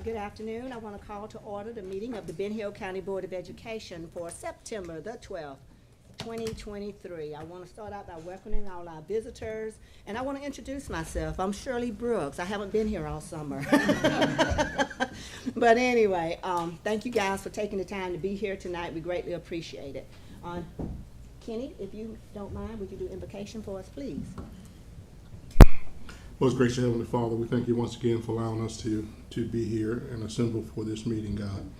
Good afternoon. I want to call to order the meeting of the Ben Hill County Board of Education for September the 12th, 2023. I want to start out by welcoming all our visitors, and I want to introduce myself. I'm Shirley Brooks. I haven't been here all summer. But anyway, thank you guys for taking the time to be here tonight. We greatly appreciate it. Kenny, if you don't mind, would you do invocation for us, please? Most gracious Heavenly Father, we thank you once again for allowing us to be here and assemble for this meeting, God.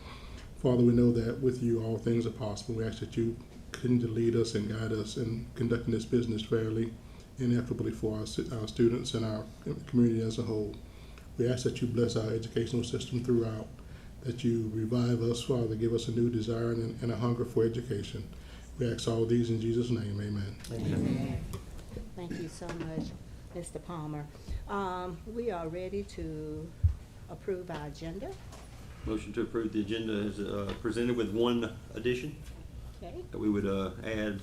Father, we know that with you all things are possible. We ask that you continue to lead us and guide us in conducting this business fairly and equitably for our students and our community as a whole. We ask that you bless our educational system throughout, that you revive us, Father, give us a new desire and a hunger for education. We ask all these in Jesus' name, amen. Amen. Thank you so much, Mr. Palmer. We are ready to approve our agenda. Motion to approve the agenda is presented with one addition. Okay. That we would add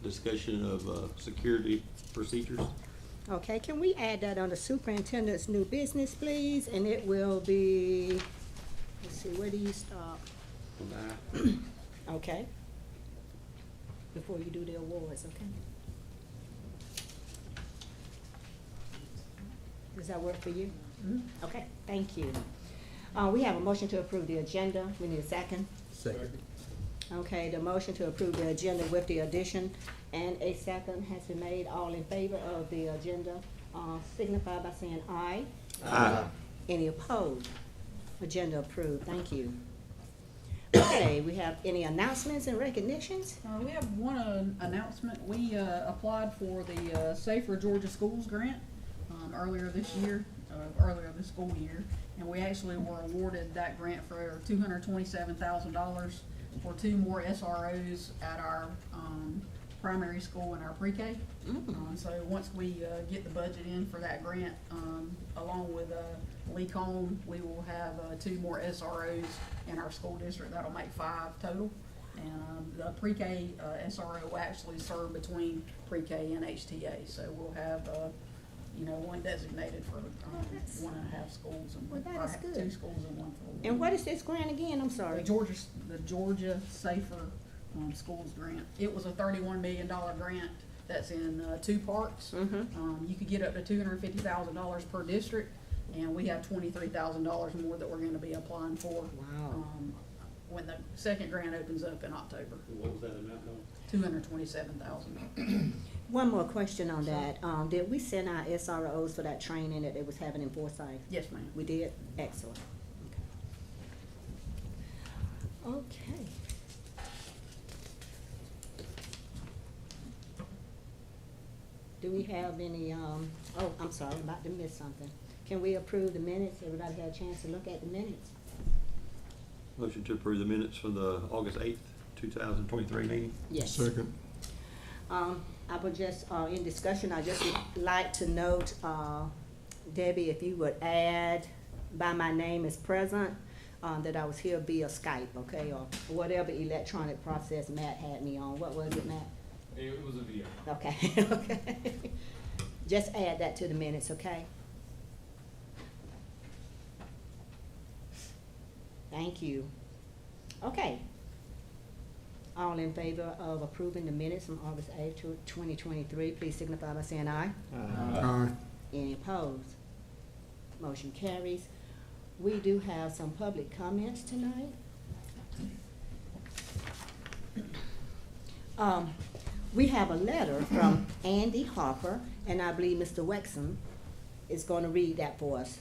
discussion of security procedures. Okay, can we add that under superintendent's new business, please? And it will be, let's see, where do you stop? Okay. Before you do the awards, okay? Does that work for you? Mm-hmm. Okay, thank you. We have a motion to approve the agenda. We need a second. Second. Okay, the motion to approve the agenda with the addition and a second has been made. All in favor of the agenda, signify by saying aye. Aye. Any opposed? Agenda approved. Thank you. Okay, we have any announcements and recognitions? We have one announcement. We applied for the Safer Georgia Schools grant earlier this school year, and we actually were awarded that grant for $227,000 for 2 more SROs at our primary school and our pre-K. So once we get the budget in for that grant, along with Lee Cone, we will have 2 more SROs in our school district. That'll make 5 total. And the pre-K SRO will actually serve between pre-K and HTA. So we'll have one designated for 1.5 schools and Well, that is good. 2 schools and 1 for. And what is this grant again? I'm sorry. The Georgia Safer Schools grant. It was a $31 million grant that's in 2 parts. You could get up to $250,000 per district, and we have $23,000 more that we're going to be applying for. Wow. When the second grant opens up in October. What was that amount on? $227,000. One more question on that. Did we send our SROs for that training that they was having in Forsyth? Yes, ma'am. We did? Excellent. Okay. Do we have any, oh, I'm sorry, I'm about to miss something. Can we approve the minutes? Everybody had a chance to look at the minutes? Motion to approve the minutes for the August 8th, 2023 meeting. Yes. Second. I would just, in discussion, I just would like to note, Debbie, if you would add by my name as present, that I was here via Skype, okay, or whatever electronic process Matt had me on. What was it, Matt? It was a VR. Okay, okay. Just add that to the minutes, okay? Thank you. Okay. All in favor of approving the minutes from August 8th, 2023, please signify by saying aye. Aye. Any opposed? Motion carries. We do have some public comments tonight. We have a letter from Andy Harper, and I believe Mr. Wexham is going to read that for us.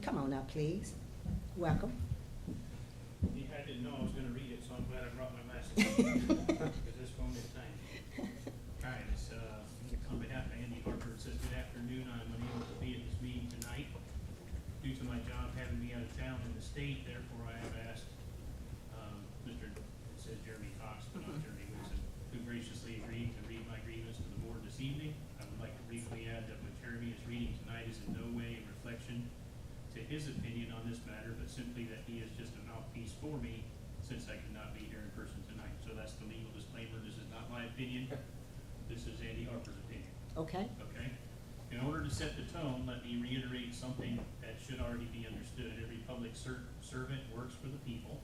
Come on up, please. Welcome. Yeah, I didn't know I was gonna read it, so I'm glad I brought my glasses, because this phone is tiny. All right, it's, on behalf of Andy Harper, it says, good afternoon, I'm unable to be at this meeting tonight due to my job having me out of town in the state, therefore I have asked, it says Jeremy Cox, but not Jeremy Wilson, who graciously agreed to read my grievance to the board this evening. I would like to briefly add that what Jeremy is reading tonight is in no way a reflection to his opinion on this matter, but simply that he is just a mouthpiece for me since I could not be here in person tonight. So that's the legal disclaimer. This is not my opinion. This is Andy Harper's opinion. Okay. Okay? In order to set the tone, let me reiterate something that should already be understood. Every public servant works for the people.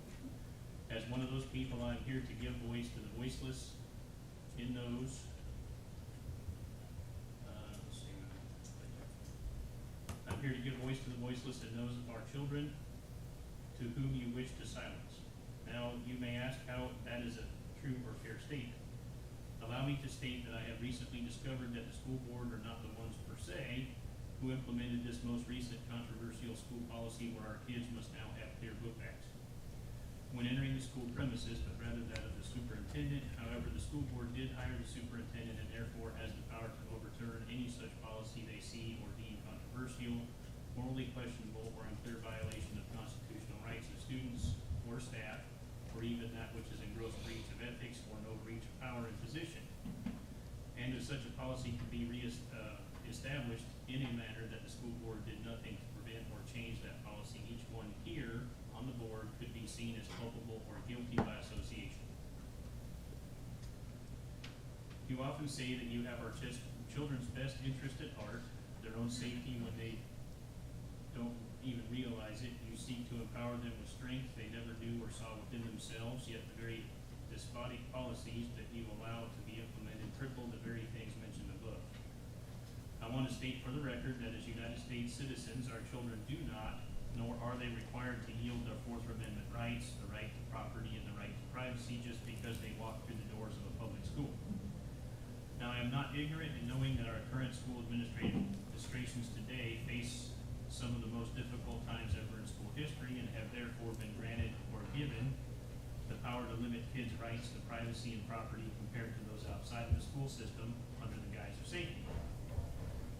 As one of those people, I'm here to give voice to the voiceless in those, I'm here to give voice to the voiceless in those of our children to whom you wish to silence. Now, you may ask how that is a true or fair statement. Allow me to state that I have recently discovered that the school board are not the ones per se who implemented this most recent controversial school policy where our kids must now have clear book bags when entering the school premises, but rather that of the superintendent. However, the school board did hire the superintendent and therefore has the power to overturn any such policy they see or deem controversial, morally questionable, or unclear violation of constitutional rights of students or staff, or even that which is in gross breach of ethics or no breach of power and position. And if such a policy could be established in a manner that the school board did nothing to prevent or change that policy, each one here on the board could be seen as culpable or guilty by association. You often say that you have our children's best interest at heart, their own safety when they don't even realize it. You seek to empower them with strength they never knew or saw within themselves, yet the very despotic policies that you allow to be implemented cripple the very things mentioned above. I want to state for the record that as United States citizens, our children do not, nor are they required to yield their Fourth Amendment rights, the right to property and the right to privacy, just because they walk through the doors of a public school. Now, I am not ignorant in knowing that our current school administrations today face some of the most difficult times ever in school history and have therefore been granted or given the power to limit kids' rights to privacy and property compared to those outside of the school system under the guise of safety.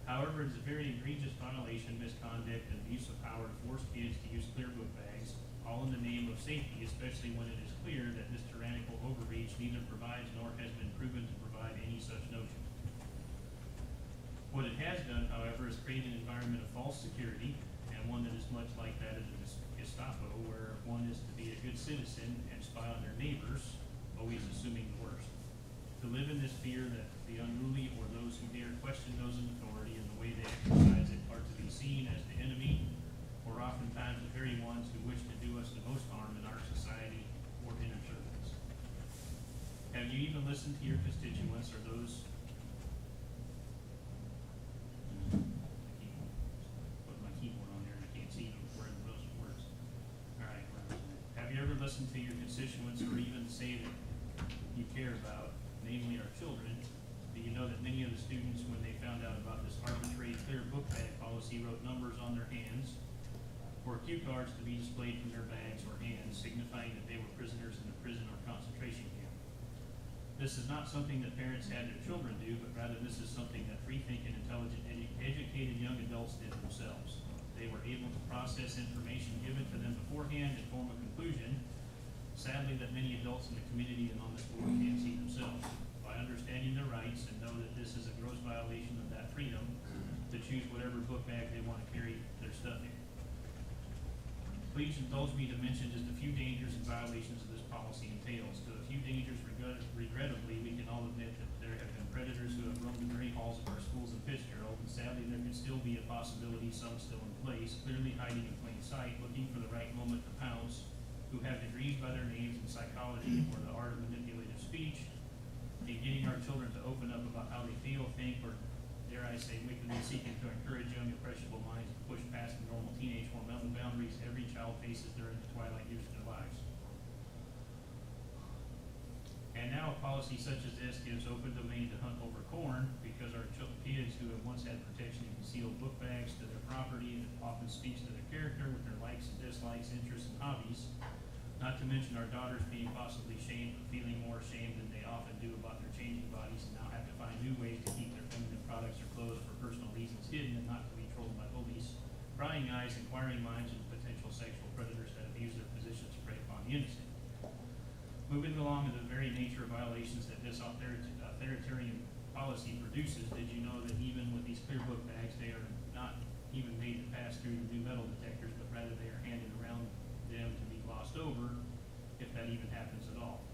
However, it is a very egregious violation, misconduct, and abuse of power to force kids to use clear book bags, all in the name of safety, especially when it is clear that this tyrannical overreach neither provides nor has been proven to provide any such notion. What it has done, however, is create an environment of false security, and one that is much like that of the Gestapo, where one is to be a good citizen and spy on their neighbors, always assuming the worst. To live in this fear that the unruly or those who dare question those in authority and the way they exercise it are to be seen as the enemy, or oftentimes the very ones who wish to do us the most harm in our society or inner circles. Have you even listened to your constituents or those put my keyboard on there and I can't see where those words. All right. Have you ever listened to your constituents or even say that you care about, namely our children? Do you know that many of the students, when they found out about this arbitrary clear book bag policy, wrote numbers on their hands or cue cards to be displayed from their bags or hands, signifying that they were prisoners in a prison or concentration camp? This is not something that parents had their children do, but rather this is something that free-thinking, intelligent, educated young adults did themselves. They were able to process information given to them beforehand and form a conclusion. Sadly, that many adults in the community and on this board can't see themselves. By understanding their rights and know that this is a gross violation of that freedom to choose whatever book bag they want to carry their stuff in. Please indulge me to mention just a few dangers and violations of this policy entails. To a few dangers, regrettably, we can all admit that there have been predators who have roamed the very halls of our schools in Fitzgerald, and sadly there can still be a possibility some still in place, clearly hiding in plain sight, looking for the right moment to pounce, who have degrees by their names in psychology or the art of manipulative speech, in getting our children to open up about how they feel, think, or dare I say, wickedly seeking to encourage young impressionable minds to push past the normal teenage hormonal boundaries every child faces during the twilight years of their lives. And now a policy such as this gives open domain to hunt over corn because our kids who have once had protection in concealed book bags to their property, that often speaks to their character with their likes and dislikes, interests and hobbies. Not to mention our daughters being possibly shamed, but feeling more ashamed than they often do about their changing bodies and now have to find new ways to keep their feminine products or clothes for personal reasons hidden and not to be trolled by police, prying eyes, inquiring minds, and potential sexual predators that abuse their positions to prey upon the innocent. Moving along to the very nature of violations that this authoritarian policy produces, did you know that even with these clear book bags, they are not even made to pass through the new metal detectors, but rather they are handed around them to be glossed over, if that even happens at all.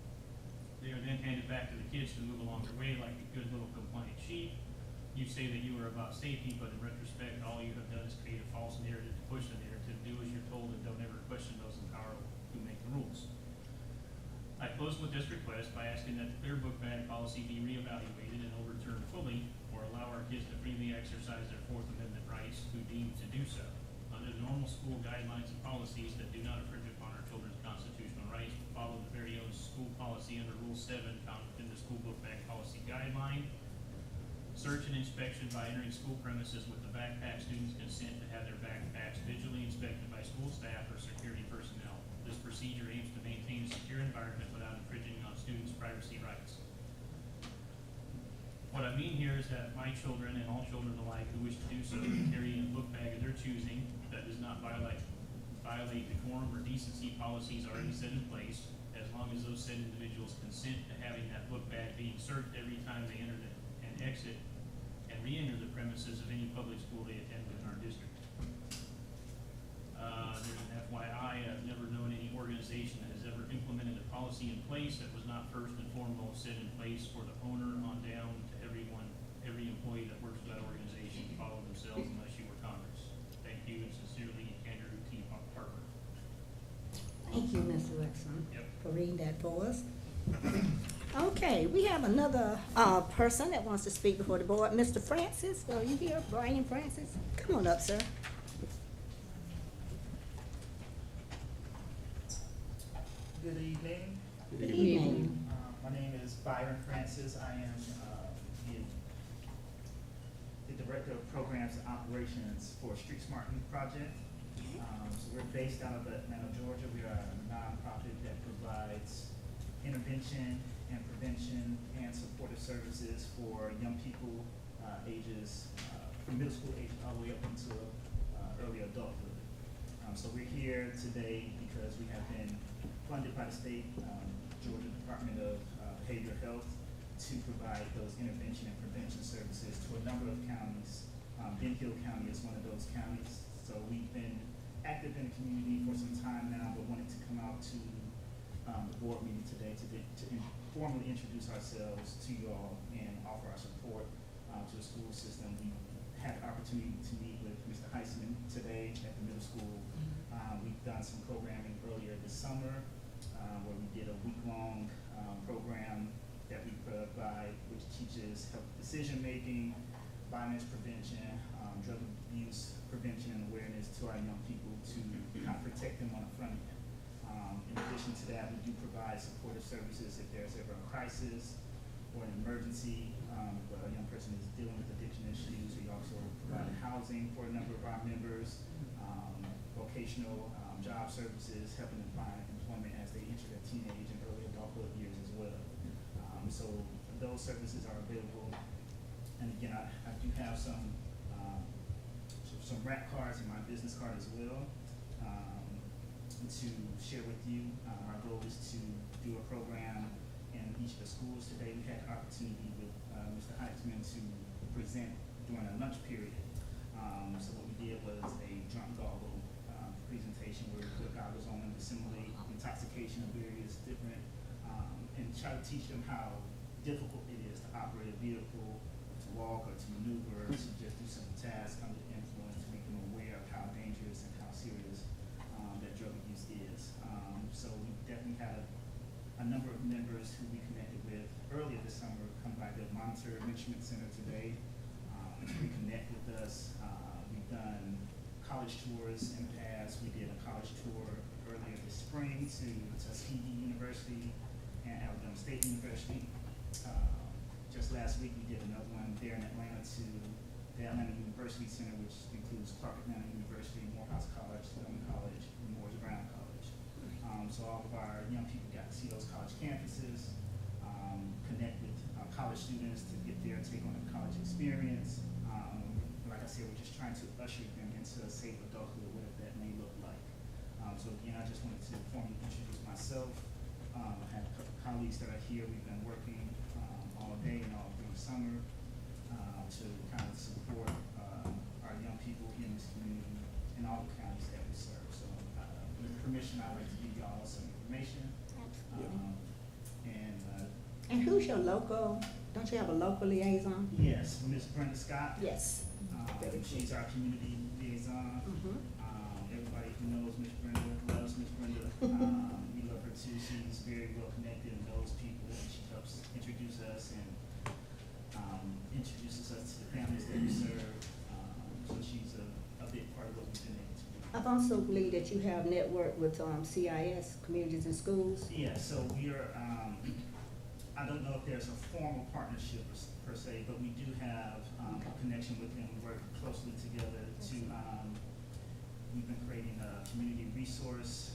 They are then handed back to the kids to move along their way like a good little compliant sheep, You say that you are about safety, but in retrospect, all you have done is create a false narrative to push the narrative, do as you're told, and don't ever question those in power who make the rules. I close with this request by asking that the clear book bag policy be reevaluated and overturned fully, or allow our kids to freely exercise their Fourth Amendment rights who deem to do so. Under the normal school guidelines and policies that do not infringe upon our children's constitutional rights, but follow the very own school policy under Rule 7 found within the school book bag policy guideline. Search and inspection by entering school premises with the backpack students' consent to have their backpacks visually inspected by school staff or security personnel. This procedure aims to maintain a secure environment without infringing on students' privacy rights. What I mean here is that my children and all children alike who wish to do so can carry a book bag of their choosing that does not violate decorum or decency policies already set in place, as long as those said individuals consent to having that book bag being searched every time they enter and exit and re-enter the premises of any public school they attend within our district. There's an FYI, I've never known any organization that has ever implemented a policy in place that was not first and foremost set in place for the owner on down to everyone, every employee that works for that organization to follow themselves unless you were Congress. Thank you, and sincerely, Andrew T. Parker. Thank you, Mr. Wexler, Yep. for reading that for us. Okay, we have another person that wants to speak before the board. Mr. Francis, are you here? Brian Francis? Come on up, sir. Good evening. Good evening. My name is Byron Francis. I am the Director of Programs and Operations for Street Smart Youth Project. So we're based out of Atlanta, Georgia. We are a nonprofit that provides intervention and prevention and supportive services for young people ages from middle school age all the way up into early adulthood. So we're here today because we have been funded by the state, Georgia Department of Behavioral Health, to provide those intervention and prevention services to a number of counties. Ben Hill County is one of those counties. So we've been active in the community for some time now, but wanted to come out to the board meeting today to formally introduce ourselves to you all and offer our support to the school system. We had the opportunity to meet with Mr. Heisman today at the middle school. We've done some programming earlier this summer where we did a week-long program that we provide, which teaches health decision-making, violence prevention, drug abuse prevention and awareness to our young people to kind of protect them on the front end. In addition to that, we do provide supportive services if there's ever a crisis or an emergency where a young person is dealing with addiction issues. We also provide housing for a number of our members, vocational job services, helping them find employment as they enter their teenage and early adulthood years as well. So those services are available. And again, I do have some rap cards in my business card as well to share with you. Our goal is to do a program in each of the schools. Today we had the opportunity with Mr. Heitzman to present during a lunch period. So what we did was a drunk goggle presentation where we put goggles on and simulate intoxication of various different and try to teach them how difficult it is to operate a vehicle, to walk or to maneuver, to just do simple tasks under the influence, to make them aware of how dangerous and how serious that drug abuse is. So we definitely had a number of members who we connected with earlier this summer come by the Monitor Enrichment Center today to reconnect with us. We've done college tours in the past. We did a college tour earlier this spring to Tuskegee University and Alabama State University. Just last week we did another one there in Atlanta to the Atlanta University Center, which includes Clark Atlanta University, Morehouse College, Spelman College, and Morris Brown College. So all of our young people got to see those college campuses, connect with college students to get their take on the college experience. Like I said, we're just trying to usher them into a safe adulthood, whatever that may look like. So again, I just wanted to formally introduce myself. I have a couple colleagues that are here. We've been working all day and all through the summer to kind of support our young people here in this community and all the counties that we serve. So with permission, I'd like to give you all some information. And And who's your local, don't you have a local liaison? Yes, Miss Brenda Scott. Yes. She's our community liaison. Mhm. Everybody who knows Miss Brenda loves Miss Brenda. We love her too. She's very well connected and knows people, and she helps introduce us and introduces us to the families that we serve. So she's a big part of what we've been able to do. I've also believe that you have networked with CIS, Communities and Schools. Yeah, so we are, I don't know if there's a formal partnership per se, but we do have a connection with them. We work closely together to, we've been creating a community resource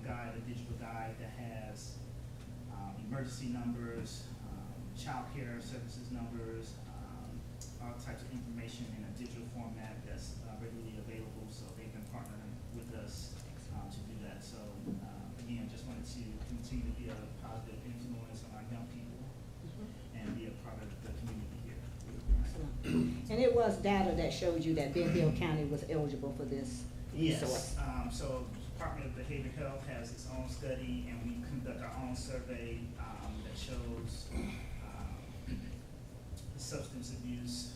guide, a digital guide that has emergency numbers, child care services numbers, all types of information in a digital format that's readily available. So they've been partnering with us to do that. So again, just wanted to continue to be a positive influence on our young people and be a part of the community here. And it was data that showed you that Bentonville County was eligible for this resource. Yes, so Department of Behavioral Health has its own study, and we conduct our own survey that shows substance abuse,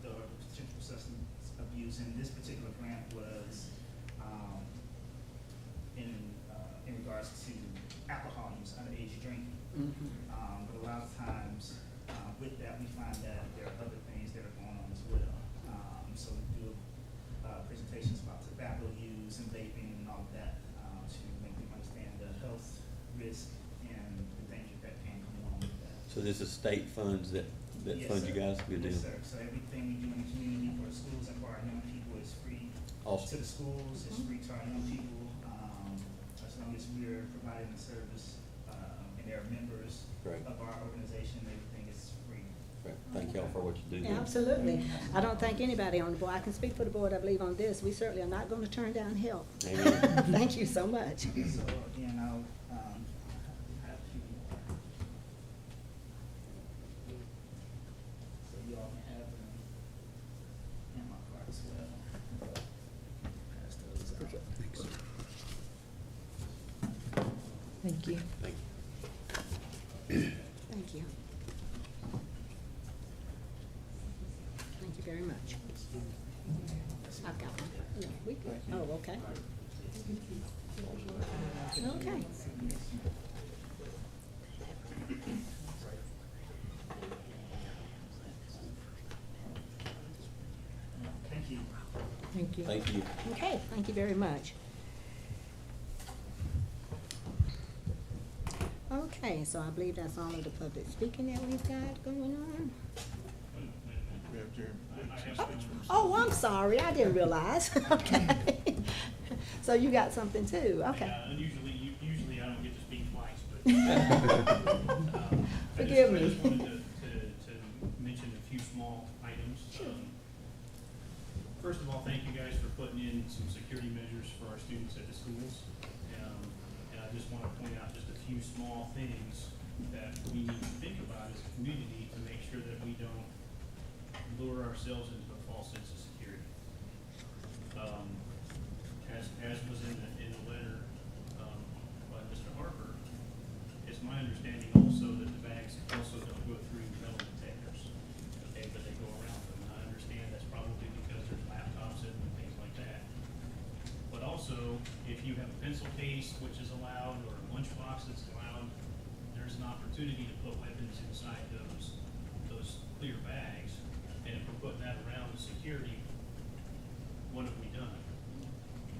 the potential for substance abuse, and this particular grant was in regards to alcohol use, underage drinking. But a lot of times with that, we find that there are other things that are going on as well. So we do presentations about tobacco use and vaping and all of that to make them understand the health risk and the danger that can come along with that. So this is state funds that Yes, fund you sir. guys? Good deal. Yes, sir. So everything we do in the community for the schools and for our young people is free. Awesome. To the schools, it's free to our young people, as long as we're providing the service, and they're members Great. of our organization, everything is free. Great. Thank y'all for what you do. Absolutely. I don't think anybody on the board, I can speak for the board, I believe on this, we certainly are not gonna turn down help. Amen. Thank you so much. So again, I'll, have to, so you all can have them in my card as well. Pass those out. Thank you. Thank you. Thank you. Thank you very much. I've got one. No, we good. Oh, okay. Okay. Thank you. Thank you. Thank you. Okay, thank you very much. Okay, so I believe that's all of the public speaking that we've got going on. Oh, I'm sorry, I didn't realize. Okay. So you got something too, okay. Usually I don't get to speak twice, but. Forgive me. I just wanted to mention a few small items. First of all, thank you guys for putting in some security measures for our students at the schools. And I just want to point out just a few small things that we need to think about as a community to make sure that we don't lure ourselves into a false sense of security. As was in the letter by Mr. Harper, it's my understanding also that the bags also don't go through metal detectors, okay, but they go around them. And I understand that's probably because there's laptops in them and things like that. But also, if you have a pencil case, which is allowed, or a lunchbox that's allowed, there's an opportunity to put weapons inside those clear bags. And if we're putting that around the security, what have we done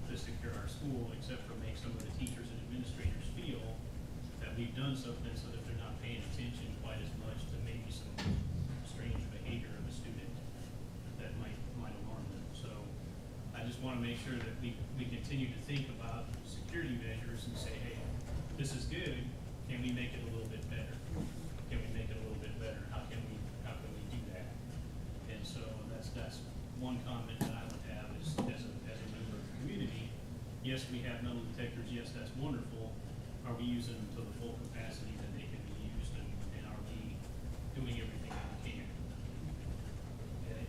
to secure our school, except for make some of the teachers and administrators feel that we've done something so that they're not paying attention quite as much to maybe some strange behavior of a student that might alarm them. So I just want to make sure that we continue to think about security measures and say, hey, this is good, can we make it a little bit better? Can we make it a little bit better? How can we do that? And so that's one comment that I would have is as a member of the community. Yes, we have metal detectors. Yes, that's wonderful. Are we using them to the full capacity that they can be used, and are we doing everything that we can?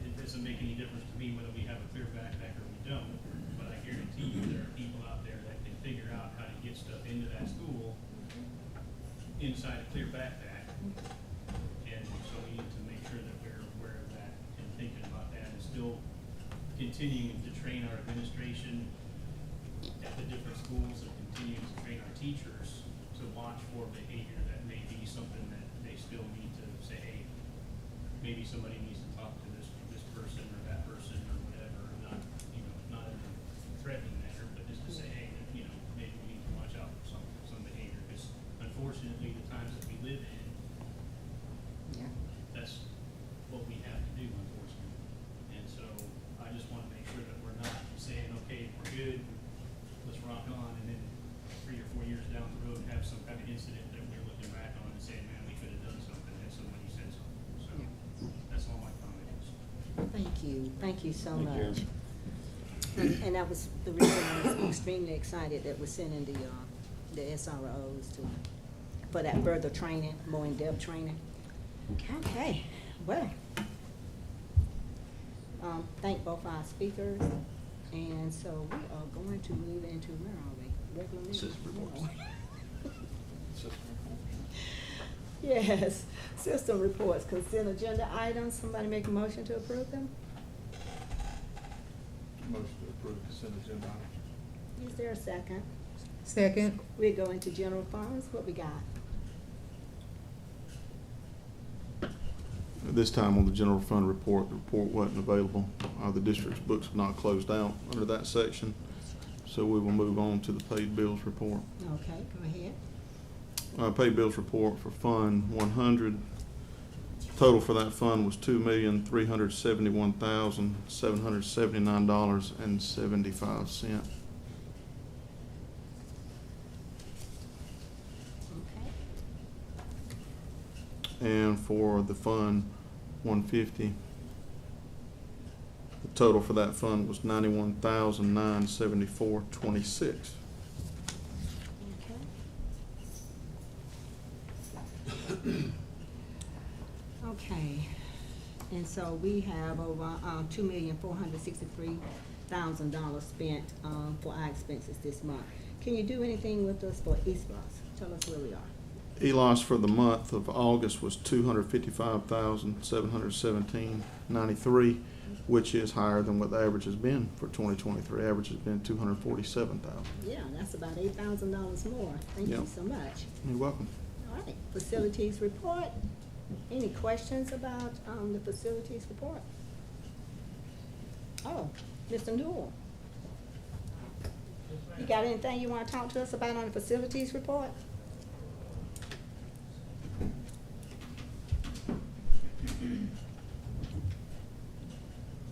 It doesn't make any difference to me whether we have a clear backpack or we don't, but I guarantee you there are people out there that can figure out how to get stuff into that school inside a clear backpack continuing to train our administration at the different schools and continuing to train our teachers to watch for behavior that may be something that they still need to say, hey, maybe somebody needs to talk to this person or that person or whatever, not, you know, not in a threatening manner, but just to say, hey, you know, maybe we need to watch out for some behavior, because unfortunately, the times that we live in, Yeah. that's what we have to do, unfortunately. And so I just want to make sure that we're not saying, okay, we're good, let's rock on, and then 3 or 4 years down the road, have some kind of incident that we're looking back on and saying, man, we could have done something, had somebody said something. So that's all my comments. Thank you so Thank you. much. And that was the reason I was extremely excited that we're sending the SROs for that further training, more in-depth training. Okay, well, thank both our speakers, and so we are going to move into, where are we? Regular meeting? System reports. Yes, system reports, consent agenda items, somebody make a motion to approve them? Motion to approve consent agenda items. Is there a second? Second. We go into general funds, what we got? At this time on the general fund report, the report wasn't available. The district's books have not closed out under that section. So we will move on to the paid bills report. Okay, go ahead. Paid bills report for Fund 100. Total for that fund was $2,371,779.75. Okay. And for the Fund 150, the total for that fund was $91,974.26. Okay, and so we have over $2,463,000 spent for our expenses this month. Can you do anything with us for East Bluffs? Tell us where we are. ELOS for the month of August was $255,717.93, which is higher than what the average has been for 2023. Average has been $247,000. Yeah, that's about $8,000 more. Thank you Yep. so much. You're welcome. All right, facilities report. Any questions about the facilities report? Oh, Mr. Newell. You got anything you want to talk to us about on the facilities report?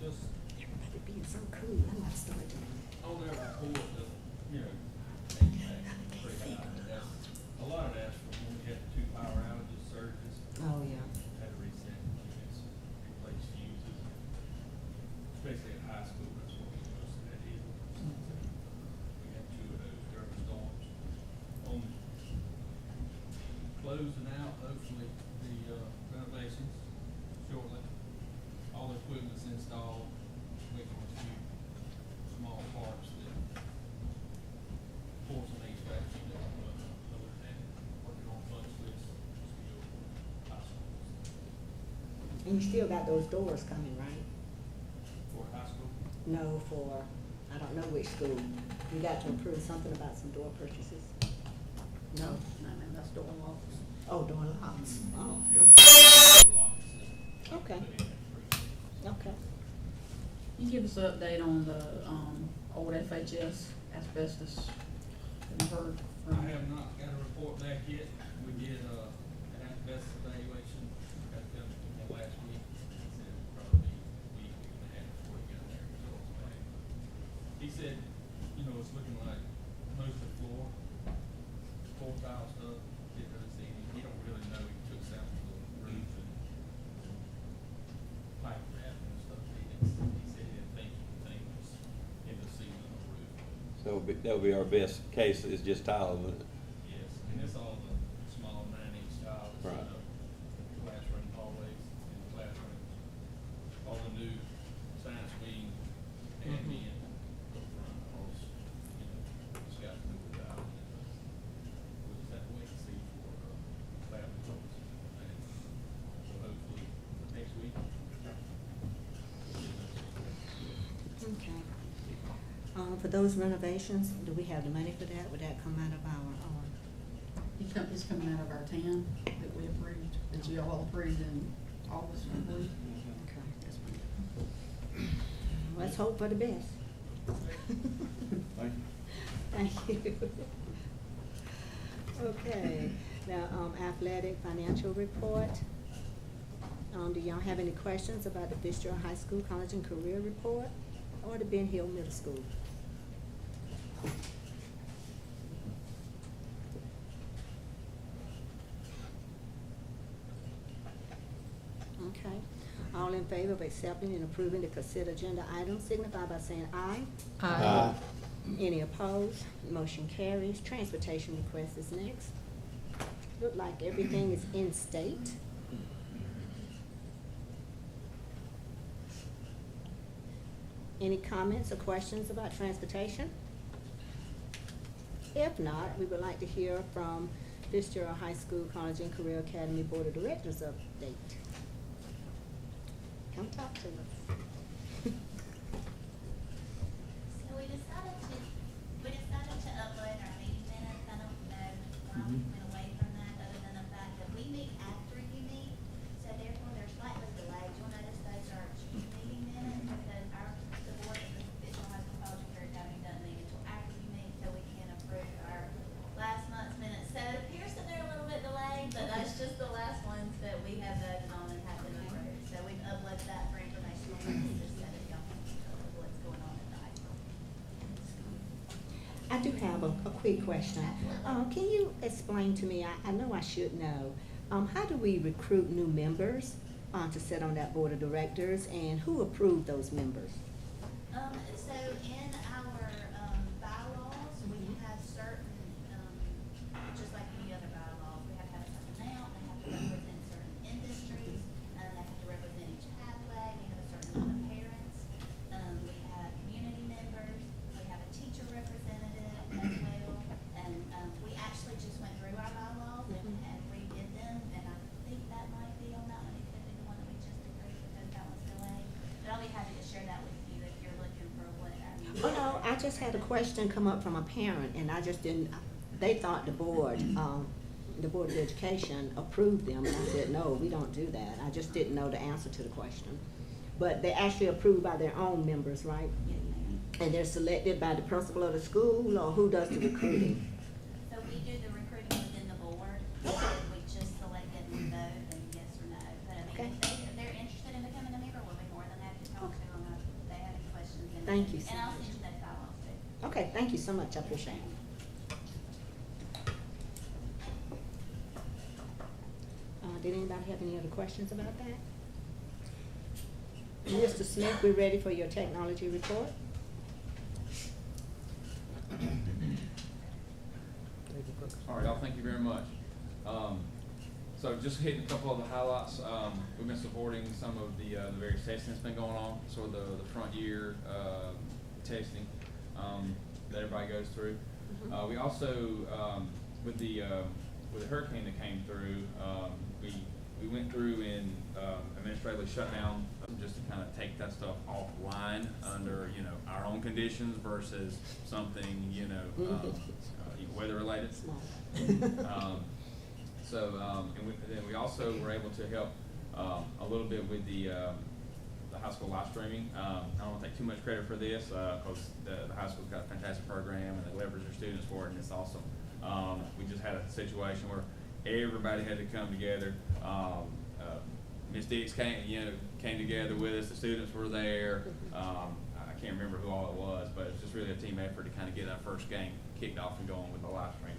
Just Everybody being so cool, I'm not starting. on their report, you know, pretty high. A lot of that's from when we had 2 power outages, surges, Oh, yeah. had to reset units, replace fuses. Especially at high school, that's what most of that is. We had 2 of those during storms. Closing out, hopefully, the renovations shortly. All the equipment's installed, waiting on a few small parts that force an HVAC unit, other than that, working on punch lists, still high schools. And you still got those doors coming, right? For high school, No, for, I don't know which school. You got to approve something about some door purchases? No? No, ma'am, that's door locks. Oh, door locks. Oh, yeah, okay. that's a lock system. Okay. Put in at 3. Okay. Can you give us an update on the, old FHS asbestos? Have you heard I from? have not got a report back yet. We did, an asbestos evaluation, got done last week. Said it'd probably be a week, week and a half before we got their results back. He said, you know, it's looking like most of the floor tile stuff, didn't really see any. He don't really know. He took samples of the roof and pipe wrap and stuff. He said he didn't think anything was in the ceiling or roof. So that would be our best case, is just tile, wouldn't it? Yes, and it's all the small 9-inch tiles, Right. classroom hallways and classrooms. All the new science wing, admin, up front, all, you know, just got to move it out. We just have to wait and see for, lab results. And so hopefully next week. for those renovations, do we have the money for that? Would that come out of our, It's coming out of our TAN that we approved, that you all approved in August, I believe. okay, that's fine. Let's hope for the best. Thank you. Thank you. Okay, now, athletic financial report. Do y'all have any questions about the Fitzgerald High School College and Career Report or the Ben Hill Middle School? Okay, all in favor of accepting and approving the consent agenda items signify by saying aye. Aye. Any opposed? Motion carries. Transportation request is next. Look like everything is in state. Any comments or questions about transportation? If not, we would like to hear from Fitzgerald High School College and Career Academy Board of Directors update. Come talk to us. So we decided to upload our meeting minutes. I don't know why we went away from that, other than the fact that we meet after you meet. So therefore, they're slightly delayed. You'll notice those are meeting minutes because the board of the Fitzgerald High School College and Career Academy doesn't meet until after you meet, so we can approve our last month's minutes. So it appears that they're a little bit delayed, but that's just the last ones that we have voted on and have been approved. So we've uploaded that for informational purposes, so that y'all can know what's going on at the high school. I do have a quick question. Can you explain to me, I know I should know, how do we recruit new members to sit on that board of directors, and who approved those members? So in our, bylaws, we have certain, just like any other bylaws, we have to have a certain amount, they have to represent certain industries, they have to represent each pathway, we have a certain amount of parents, we have community members, we have a teacher representative as well, and, we actually just went through our bylaws and redid them, and I think that might be on that one, it could be the one that we just agreed because that one's delayed, but I'll be happy to share that with you if you're looking for what our. Oh, no, I just had a question come up from a parent, and I just didn't, they thought the Board of Education approved them, and I said, no, we don't do that. I just didn't know the answer to the question. But they're actually approved by their own members, right? Yes, ma'am. And they're selected by the principal of the school, or who does the recruiting? So we do the recruiting within the board, and we just select it and vote and yes or no. But I Okay. mean, if they're interested in becoming a member, we'll be more than happy to talk to them if they have any questions. Thank you so And I'll much. send you those bylaws too. Okay, thank you so much, I appreciate it. Did anybody have any other questions about that? Mr. Smith, we're ready for your technology report. All right, y'all, thank you very much. So just hitting a couple of the highlights, we've been supporting some of the various testing that's been going on, sort of the front year, testing, that everybody goes through. We also, with the hurricane that came through, we went through and, administratively shut down just to kind of take that stuff offline under, our own conditions versus something, weather related. And then we also were able to help a little bit with the high school live streaming. I don't want to take too much credit for this because the high school's got a fantastic program and they leverage their students for it, and it's awesome. We just had a situation where everybody had to come together. Ms. Dix came together with us. The students were there. I can't remember who all it was, but it's just really a team effort to kind of get our first game kicked off and going with the live stream.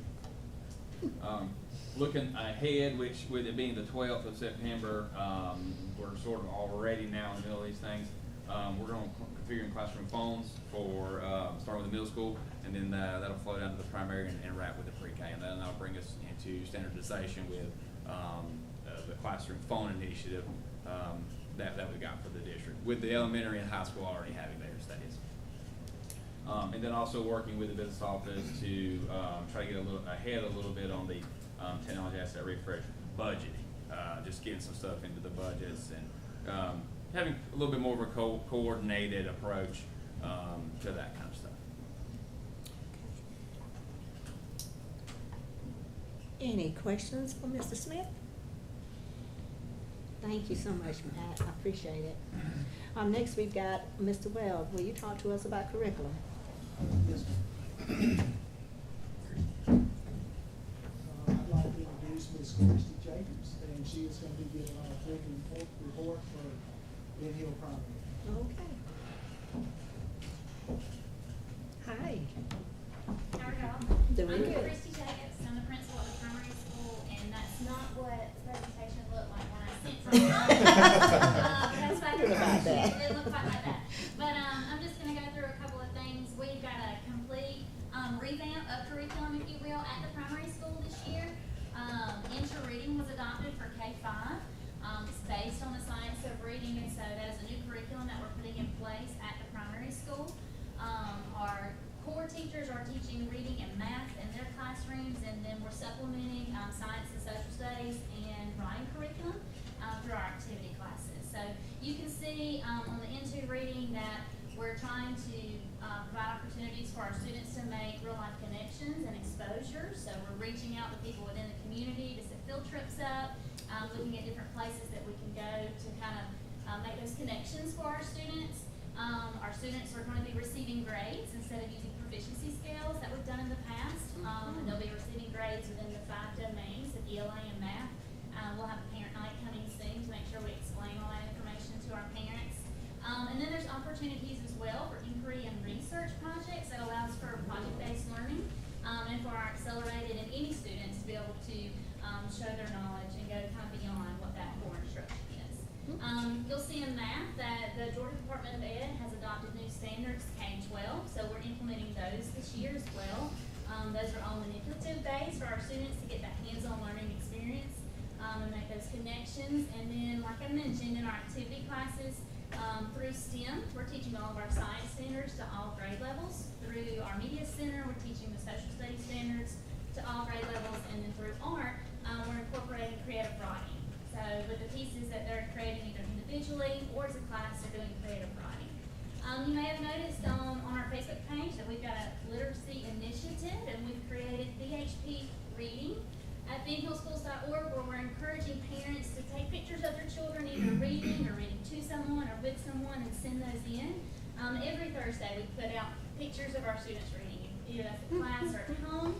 Looking ahead, which with it being the 12th of September, we're sort of already now in the middle of these things. We're going to configure classroom phones for starting with the middle school, and then that'll flow down to the primary and wrap with the pre-K, and then that'll bring us into standardization with the classroom phone initiative that we got for the district, with the elementary and high school already having theirs, that is. And then also working with the business office to try to get ahead a little bit on the technology asset refresh budgeting, just getting some stuff into the budgets and having a little bit more of a coordinated approach to that kind of stuff. Any questions for Mr. Smith? Thank you so much, Matt. I appreciate it. Next, we've got Mr. Weld. Will you talk to us about curriculum? Yes, ma'am. I'd like to introduce Ms. Christy Jacobs, and she is going to be giving our curriculum report for Ben Hill Primary. Okay. Hi. How are y'all? Doing I'm good. Christy Jacobs, I'm the principal at the primary school, and that's not what the presentation looked like when I sent it. That's why Good about that. It didn't look quite like that. But, I'm just gonna go through a couple of things. We've got a complete, revamp of curriculum, if you will, at the primary school this year. Intro reading was adopted for K-5. It's based on the science of reading, and so that is a new curriculum that we're putting in place at the primary school. Our core teachers are teaching reading and math in their classrooms, and then we're supplementing science and social studies and writing curriculum through our activity classes. So you can see on the Into Reading that we're trying to provide opportunities for our students to make real-life connections and exposure. So we're reaching out to people within the community to set field trips up, looking at different places that we can go to kind of make those connections for our students. Our students are going to be receiving grades instead of using proficiency scales that we've done in the past. And they'll be receiving grades within the 5 domains of ELA and math. We'll have a parent night coming soon to make sure we explain all that information to our parents. And then there's opportunities as well for inquiry and research projects that allows for project-based learning and for our accelerated and any students to be able to show their knowledge and go kind of beyond what that core instruction is. You'll see in math that the Georgia Department of Ed has adopted new standards K-12, so we're implementing those this year as well. Those are all manipulative based for our students to get that hands-on learning experience and make those connections. And then, like I mentioned, in our activity classes, through STEM, we're teaching all of our science standards to all grade levels. Through our media center, we're teaching the social studies standards to all grade levels. And then through art, we're incorporating creative writing. So with the pieces that they're creating either individually or as a class, they're doing creative writing. You may have noticed on our Facebook page that we've got a literacy initiative, and we've created BHP Reading at benhillschools.org, where we're encouraging parents to take pictures of their children either reading or reading to someone or with someone and send those in. Every Thursday we put out pictures of our students reading, either at the class or at home.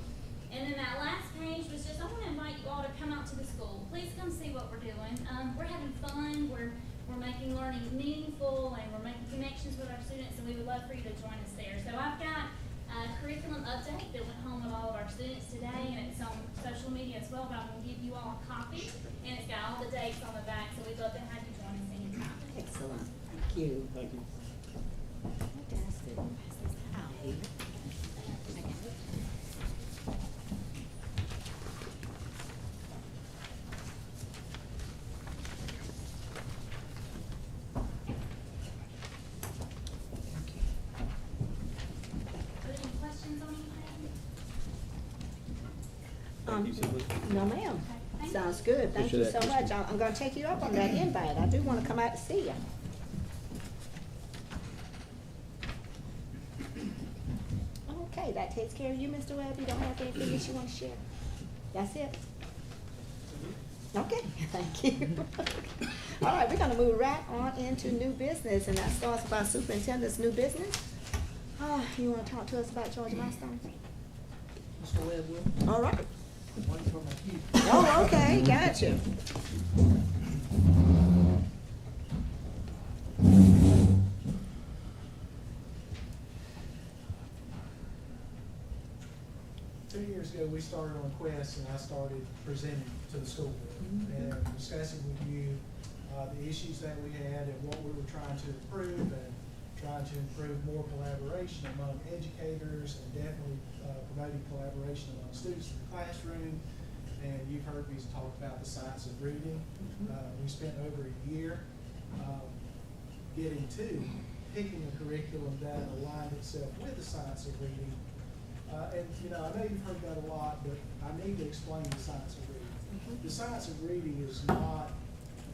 And then that last page was just, I want to invite you all to come out to the school. Please come see what we're doing. We're having fun, we're making learning meaningful, and we're making connections with our students, and we would love for you to join us there. So I've got a curriculum update that went home with all of our students today, and it's on social media as well, but I'm going to give you all a copy, and it's got all the dates on the back, so we'd love to have you join us anytime. Excellent. Thank you. Thank you. Fantastic. I'll leave it. Are there any questions on anything? Thank you, Cindy. No, ma'am. Okay. Sounds good. Thank you Appreciate so that, much. I'm gonna take you up on that invite. I do wanna come out to see you. Okay, that takes care of you, Mr. Webb. You don't have anything else you wanna share? That's it? Okay, thank you. All right, we're gonna move right on into new business, and that starts with our superintendent's new business. You wanna talk to us about Georgia Milestone? Mr. Webb will, All right. one for my cue. Oh, okay, gotcha. 2 years ago, we started on Quest, and I started presenting to the school board and discussing with you the issues that we had and what we were trying to improve, and trying to improve more collaboration among educators, and definitely promoting collaboration among students in the classroom. And you've heard me talk about the science of reading. We spent over a year getting to picking a curriculum that aligned itself with the science of reading. And, you know, I know you've heard that a lot, but I need to explain the science of reading. The science of reading is not,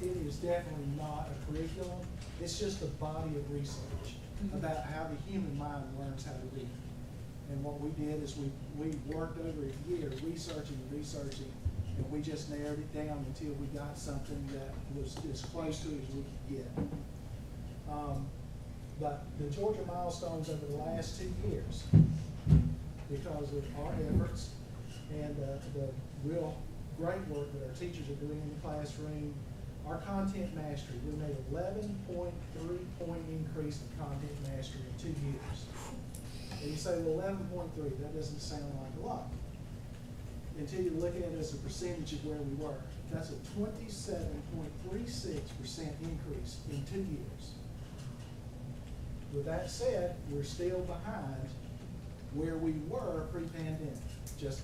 it is definitely not a curriculum. It's just a body of research about how the human mind learns how to read. And what we did is we worked over a year researching, and we just narrowed it down until we got something that was as close to it as we could get. But the Georgia milestones over the last 2 years, because of our efforts and the real great work that our teachers are doing in the classroom, our content mastery, we made 11.3 point increase in content mastery in 2 years. And you say, well, 11.3, that doesn't sound like a lot. Until you look at it as a percentage of where we were. That's a 27.36% increase in 2 years. With that said, we're still behind where we were pre-pandemic, just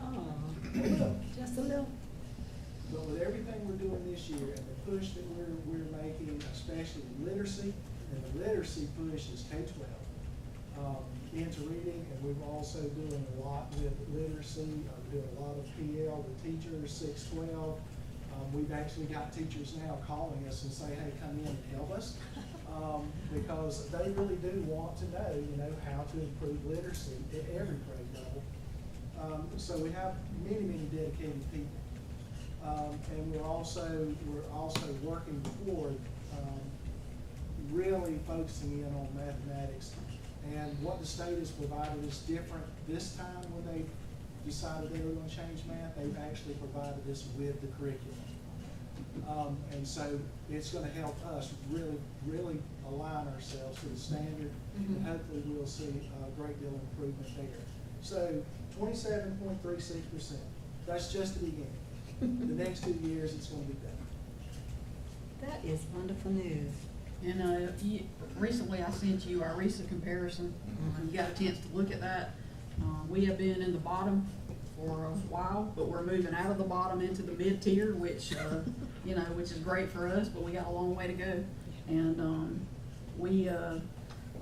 a little. Just a little. But with everything we're doing this year and the push that we're making, especially literacy, and the literacy push is K-12, into reading, and we're also doing a lot with literacy. We're doing a lot of PL with teachers, 612. We've actually got teachers now calling us and say, hey, come in and help us, because they really do want to know, how to improve literacy at every grade level. So we have many, many dedicated people. And we're also working toward really focusing in on mathematics. And what the state has provided is different this time when they decided they were going to change math. They've actually provided us with the curriculum. And so it's going to help us really align ourselves to the standard, and hopefully we'll see a great deal of improvement there. So 27.36%, that's just the beginning. The next 2 years, it's going to be better. That is wonderful news. And recently I sent you our recent comparison. You got a chance to look at that. We have been in the bottom for a while, but we're moving out of the bottom into the mid-tier, which, which is great for us, but we got a long way to go. And we are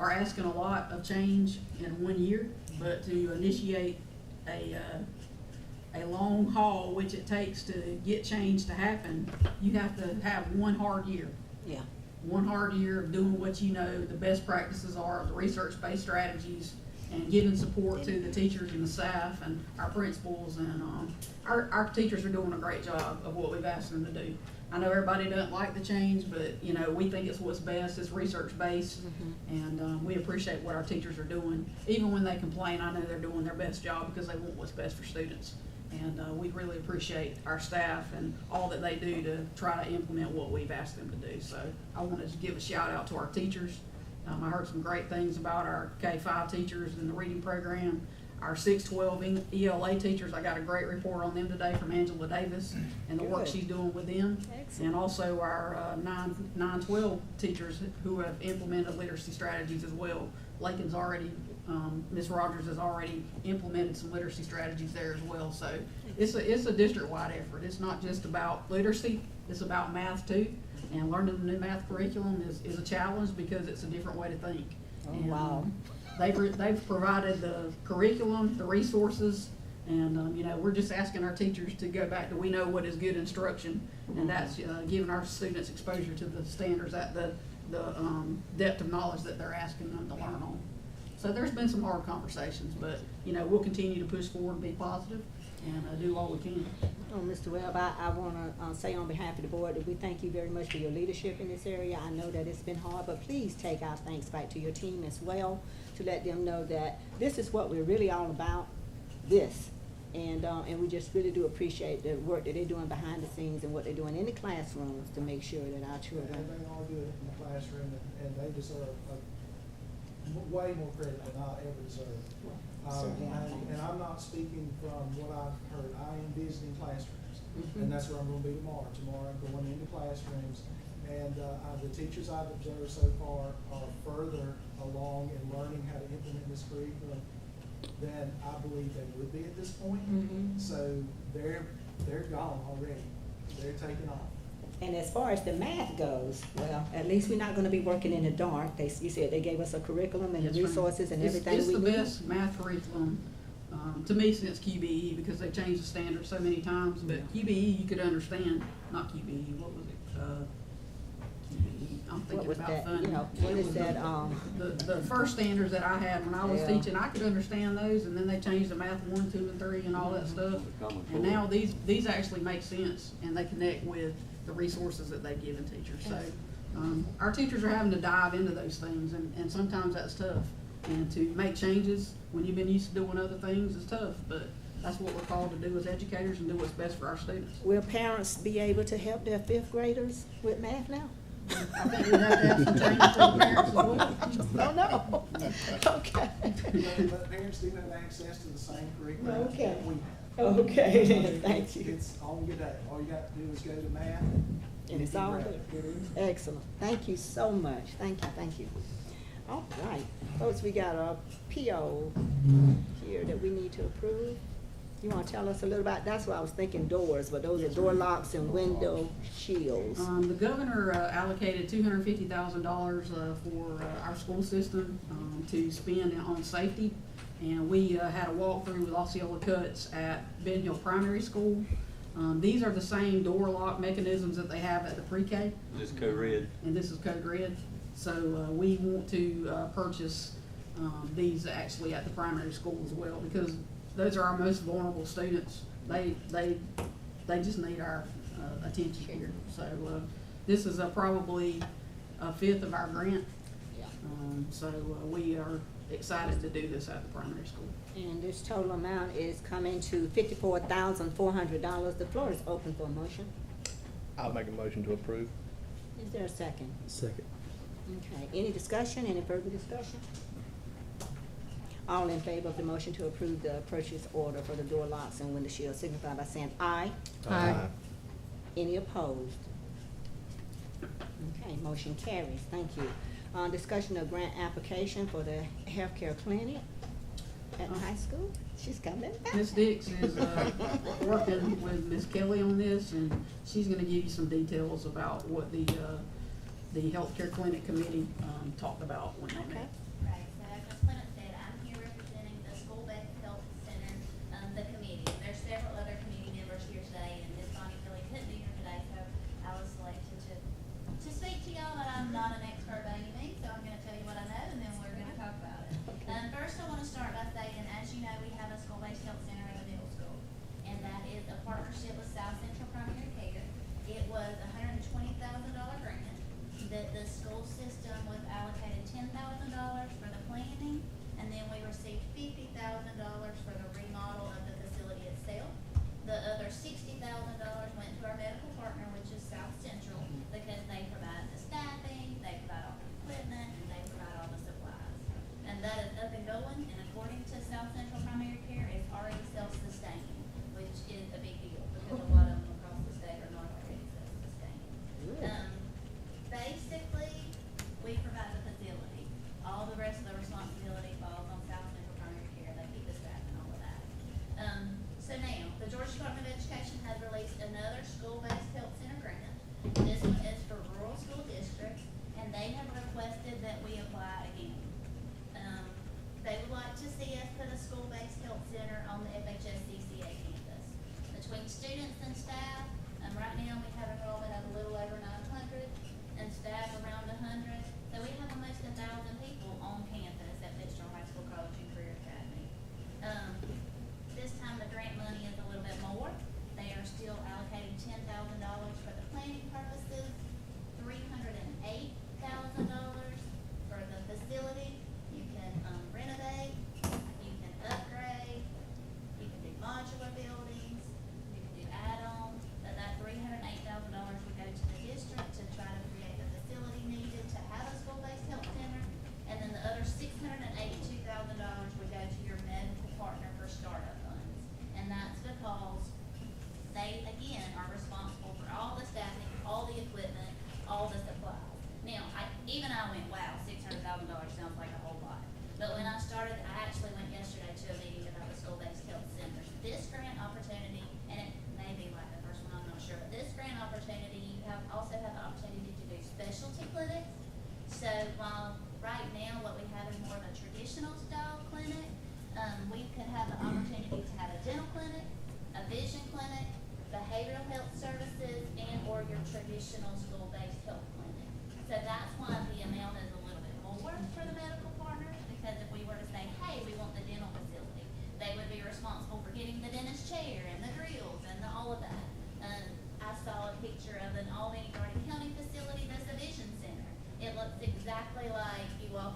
asking a lot of change in 1 year, but to initiate a long haul, which it takes to get change to happen, you have to have one hard year. Yeah. One hard year of doing what the best practices are, the research-based strategies, and giving support to the teachers and the staff and our principals. And our teachers are doing a great job of what we've asked them to do. I know everybody doesn't like the change, but we think it's what's best. It's research-based, and we appreciate what our teachers are doing. Even when they complain, I know they're doing their best job because they want what's best for students. And we really appreciate our staff and all that they do to try to implement what we've asked them to do. So I wanted to give a shout out to our teachers. I heard some great things about our K-5 teachers in the reading program. Our 612 ELA teachers, I got a great report on them today from Angela Davis and the work she's doing with them. Excellent. And also our 912 teachers who have implemented literacy strategies as well. Lakin's already Ms. Rogers has already implemented some literacy strategies there as well. So it's a district-wide effort. It's not just about literacy, it's about math too. And learning the new math curriculum is a challenge because it's a different way to think. Oh, And, wow. They've provided the curriculum, the resources, and we're just asking our teachers to go back to we know what is good instruction, and that's giving our students exposure to the standards at the depth of knowledge that they're asking them to learn on. So there's been some hard conversations, but we'll continue to push forward and be positive and do all we can. Oh, Mr. Webb, I want to say on behalf of the board that we thank you very much for your leadership in this area. I know that it's been hard, but please take our thanks back to your team as well, to let them know that this is what we're really all about, and we just really do appreciate the work that they're doing behind the scenes and what they're doing in the classrooms to make sure that our children. And they all do it in the classroom, and they deserve way more credit than I ever deserve. And I'm not speaking from what I've heard. I am visiting classrooms, and that's where I'm going to be tomorrow. Tomorrow I'm going into classrooms, and the teachers I've observed so far are further along in learning how to implement this curriculum than I believe they would be at this point. So they're gone already. They're taking off. And as far as the math goes, well, at least we're not going to be working in the dark. You said they gave us a curriculum and Yes, ma'am. resources and everything It's we the need. best math curriculum to me since QBE, because they've changed the standard so many times. But QBE you could understand, not QBE. What was it? QBE. I'm thinking thinking was about that? funding. You know, what It is was that, The first standards that I had when I was Yeah. teaching, I could understand those, and then they changed the math 1, 2, and 3 and all that stuff. Common And Core. now these actually make sense, and they connect with the resources that they've given teachers. So, our teachers are having to dive into those things, and sometimes that's tough. And to make changes when you've been used to doing other things is tough, but that's what we're called to do as educators and do what's best for our students. will parents be able to help their fifth graders with math now? I think we have to have some changes for the parents as well. Oh, no. Okay. But parents do have access to the same curriculum Okay. that we have. Okay, then, thank you. It's on your day. All you got to do is go to math. And it's you all grab there. it. It is. Excellent. Thank you so much. Thank you, thank you. All right, folks, we got a PO here that we need to approve. You wanna tell us a little about, that's what I was thinking doors, but those are door locks and window shields. The governor allocated $250,000 for our school system to spend on safety. And we had a walkthrough with Osceola Cuts at Ben Hill Primary School. These are the same door lock mechanisms that they have at the pre-K. This code red. And this is code red. So we want to purchase these actually at the primary school as well, because those are our most vulnerable students. They just need our attention here. So this is probably a fifth of our grant. So we are excited to do this at the primary school. And this total amount is coming to $54,400. The floor is open for a motion. I'll make a motion to approve. Is there a second? Second. Okay, any discussion, any further discussion? All in favor of the motion to approve the purchase order for the door locks and window shields signify by saying aye. Any opposed? Okay, motion carries, thank you. Discussion of grant application for the healthcare clinic at the high school. She's coming back. Ms. Dix is working with Ms. Kelly on this, and she's gonna give you some details about what the healthcare clinic committee talked about when they met. Right, so as Ms. Clement said, I'm here representing the school-based health center, the committee. There's several other committee members here today, and Ms. Bonnie Philly couldn't be here today, so I was selected to speak to y'all, but I'm not an expert by any means, so I'm gonna tell you what I know, and then we're gonna talk about it. First, I wanna start by saying, as you know, we have a school-based health center at the middle school, and that is a partnership with South Central Primary Care. It was a $120,000 grant. The school system was allocated $10,000 for the planning, and then we received $50,000 for the remodel of the facility itself. The other $60,000 went to our medical partner, which is South Central, because they provide the staffing, they provide all the equipment, and they provide all the supplies. And that is up and going, and according to South Central Primary Care, it's already self-sustaining, which is a big deal, because a lot of them across the state are not already self-sustaining. Basically, we provide the facility. All the rest of the responsibility falls on South Central Primary Care. They keep the staff and all of that. So now, the Georgia Department of Education has released another school-based health center grant. This one is for rural school districts, and they have requested that we apply again. They would like to see us put a school-based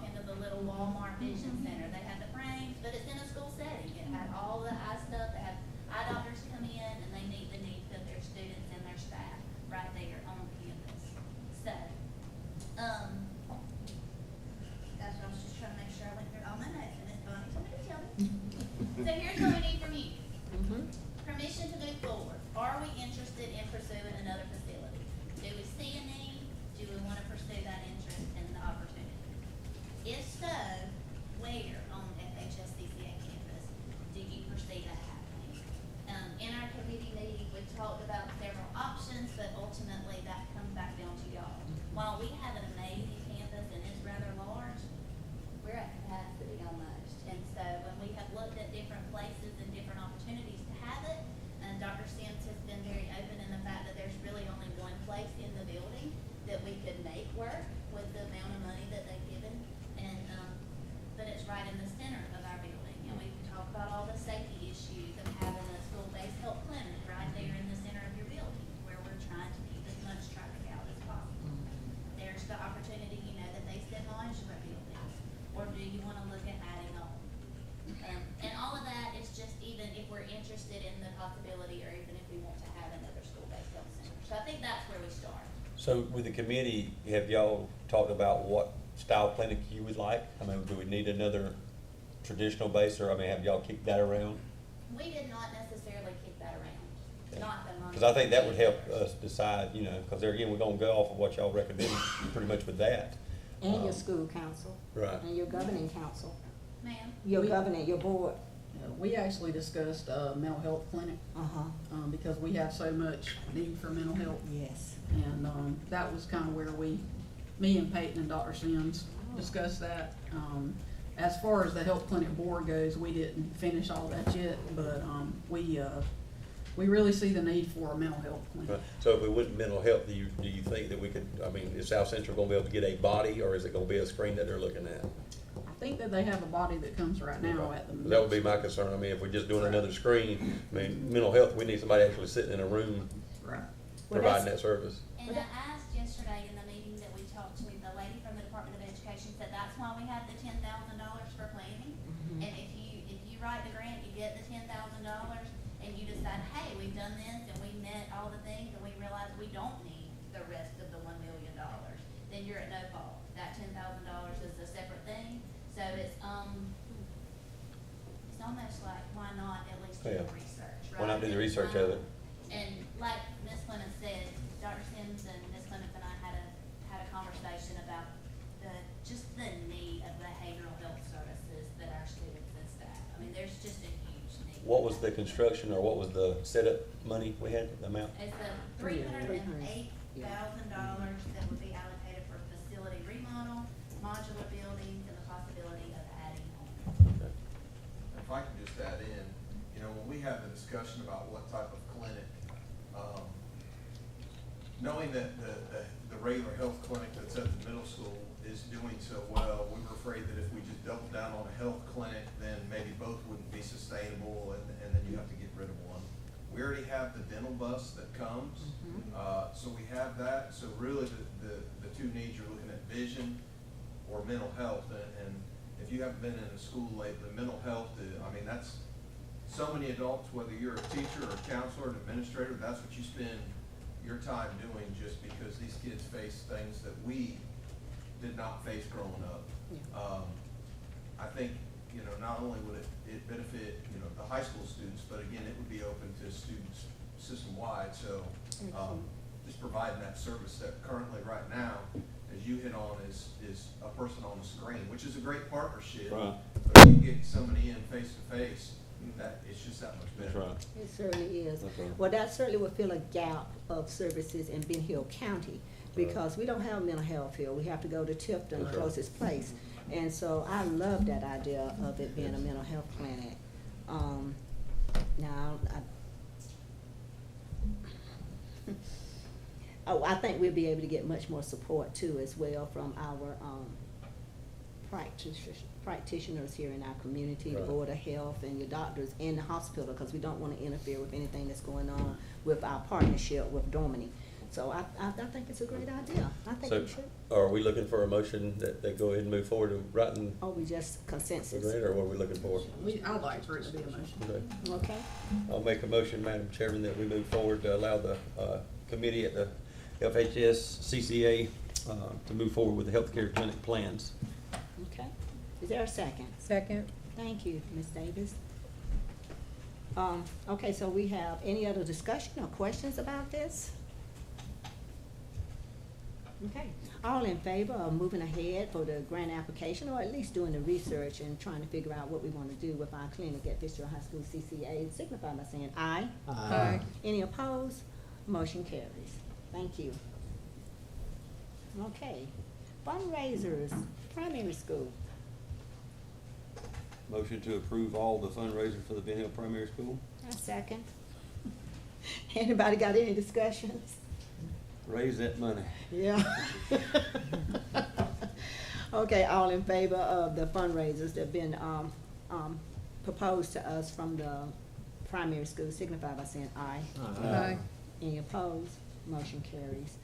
walk into the little Walmart Vision Center. They had the frames, but it's in a school setting. It had all the eye stuff. They had eye doctors come in, and they meet the needs of their students and their staff right there on campus. So, that's what I was just trying to make sure I went through all my notes, and it's Bonnie told me to tell me. So here's what we need from you. Permission to move forward. Are we interested in pursuing another facility? Do we see a need? Do we want to pursue that interest and the opportunity? If so, where on FHSCCA campus do you foresee that happening? In our committee meeting, we talked about several options, but ultimately that comes back down to y'all. While we have an amazing campus and it's rather large, we're at capacity almost. And so when we have looked at different places and different opportunities to have it, and Dr. Sims has been very open in the fact that there's really only one place in the building that we could make work with the amount of money that they've given, and, but it's right in the center of our building. And we can talk about all the safety issues of having a school-based health clinic right there in the center of your building, where we're trying to keep as much traffic out as possible. There's the opportunity, you know, that they said modular buildings, or do you wanna look at adding on? And all of that is just even if we're interested in the possibility, or even if we want to have another school-based health center. So I think that's where we start. So with the committee, have y'all talked about what style clinic you would like? I mean, do we need another traditional base, or, I mean, have y'all kicked that around? We did not necessarily kick that around, not the money. Because I think that would help us decide, you know, because there again, we're gonna go off of what y'all recommend pretty much with that. And your school council. Right. And your governing council. Ma'am? Your governing, your board. We actually discussed a mental health clinic, because we have so much need for mental health. Yes. And, that was kind of where me and Peyton and Dr. Sims discussed that. As far as the health clinic board goes, we didn't finish all that yet, but, we really see the need for a mental health clinic. So if we went mental health, do you think that we could, I mean, is South Central gonna be able to get a body, or is it gonna be a screen that they're looking at? I think that they have a body that comes right now at the. That would be my concern. I mean, if we're just doing another screen, I mean, mental health, we need somebody actually sitting in a room Right. providing that service. And I asked yesterday in the meeting that we talked to, the lady from the Department of Education said that's why we have the $10,000 for planning. And if you write the grant, you get the $10,000, and you decide, hey, we've done this and we met all the things, and we realize we don't need the rest of the $1 million, then you're at no fault. That $10,000 is a separate thing. So it's almost like, why not at least do the research, right? Why not do the research of it? And like Ms. Clemens said, Dr. Sims and Ms. Clemens and I had a conversation about just the need of behavioral health services that our students and staff. I mean, there's just a huge need. What was the construction, or what was the setup money we had, the amount? It's a $308,000 that would be allocated for facility remodel, modular buildings, and the possibility of adding on. If I can just add in, you know, when we have the discussion about what type of clinic, knowing that the regular health clinic that's at the middle school is doing so well, we were afraid that if we just doubled down on a health clinic, then maybe both wouldn't be sustainable, and then you have to get rid of one. We already have the dental bus that comes, so we have that. So really the two needs, you're looking at vision or mental health, and if you haven't been in a school lately, mental health, I mean, that's so many adults, whether you're a teacher or a counselor, an administrator, that's what you spend your time doing, just because these kids face things that we did not face growing up. I think, you know, not only would it benefit, you know, the high school students, but again, it would be open to students system-wide. So just providing that service that currently right now, as you hit on, is a person on the screen, which is a great partnership. Right. But if you get somebody in face-to-face, that it's just that much better. That's right. It certainly is. That's right. Well, that certainly would fill a gap of services in Ben Hill County, because we don't have mental health here. We have to go to Tifton, the That's right. closest place. And so I love that idea of it being a mental health clinic. Now, I think we'll be able to get much more support too as well from our practitioners here in our community, the Right. Board of Health and your doctors in the hospital, because we don't want to interfere with anything that's going on with our partnership with Dormany. So I think it's a great idea. I think So, we should. are we looking for a motion that they go ahead and move forward to writing Oh, we just the consensus. grant, or what are we looking for? I'd like for it to be a motion. Okay. Okay, I'll make a motion, Madam Chairman, that we move forward to allow the committee at the FHS CCA to move forward with the healthcare clinic plans. okay. Is there a second? Second. Thank you, Ms. Davis. Okay, so we have any other discussion or questions about this? Okay, all in favor of moving ahead for the grant application, or at least doing the research and trying to figure out what we want to do with our clinic at Fitzgerald High School CCA, signify by saying aye. Aye. Any opposed? Motion carries. Thank you. Okay, fundraisers, primary school. Motion to approve all the fundraisers for the Ben Hill Primary School. A second. Anybody got any discussions? Raise that money. Yeah. Okay, all in favor of the fundraisers that have been, proposed to us from the primary school, signify by saying aye. Aye. Any opposed? Motion carries.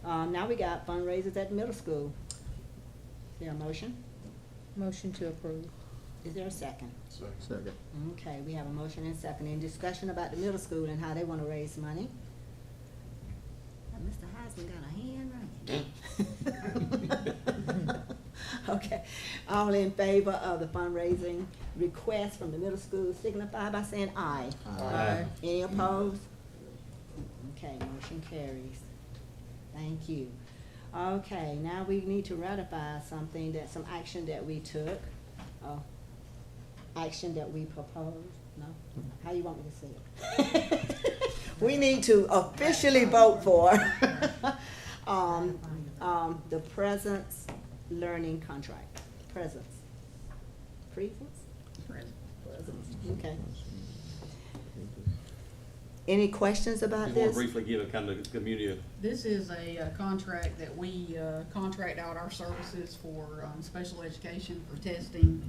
Now we got fundraisers at the middle school. Is there a motion? Motion to approve. Is there a second? Second. Okay, we have a motion and second. Any discussion about the middle school and how they wanna raise money? Mr. Heisman got a hand raised. Okay, all in favor of the fundraising request from the middle school, signify by saying aye. Aye. Any opposed? Okay, motion carries. Thank you. Okay, now we need to ratify something that, some action that we took, action that we proposed, no? How you want me to say it? We need to officially vote for, the Presence Learning Contract. Presence. Presence? Presence, okay. Any questions about Just want this? to briefly give a kind of community. This is a contract that we contract out our services for special education, for testing,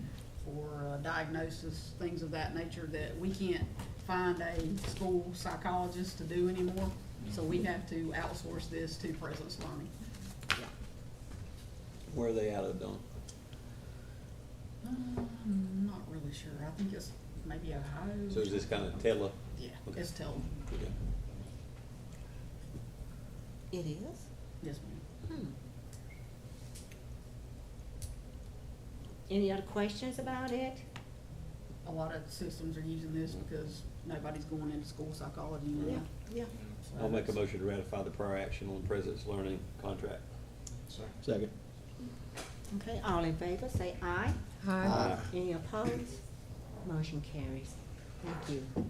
for diagnosis, things of that nature that we can't find a school psychologist to do anymore. So we have to outsource this to Presence Learning. Where are they out of, Don? I'm not really sure. I think it's maybe Ohio. So is this kind of tele? Yeah, Okay. it's Tell. Okay. It is? Yes, ma'am. Any other questions about it? A lot of systems are using this because nobody's going into school psychology now. Yeah. I'll make a motion to ratify the prior action on Presence Learning contract. Second. Okay, all in favor, say aye. Aye. Any opposed? Motion carries. Thank you.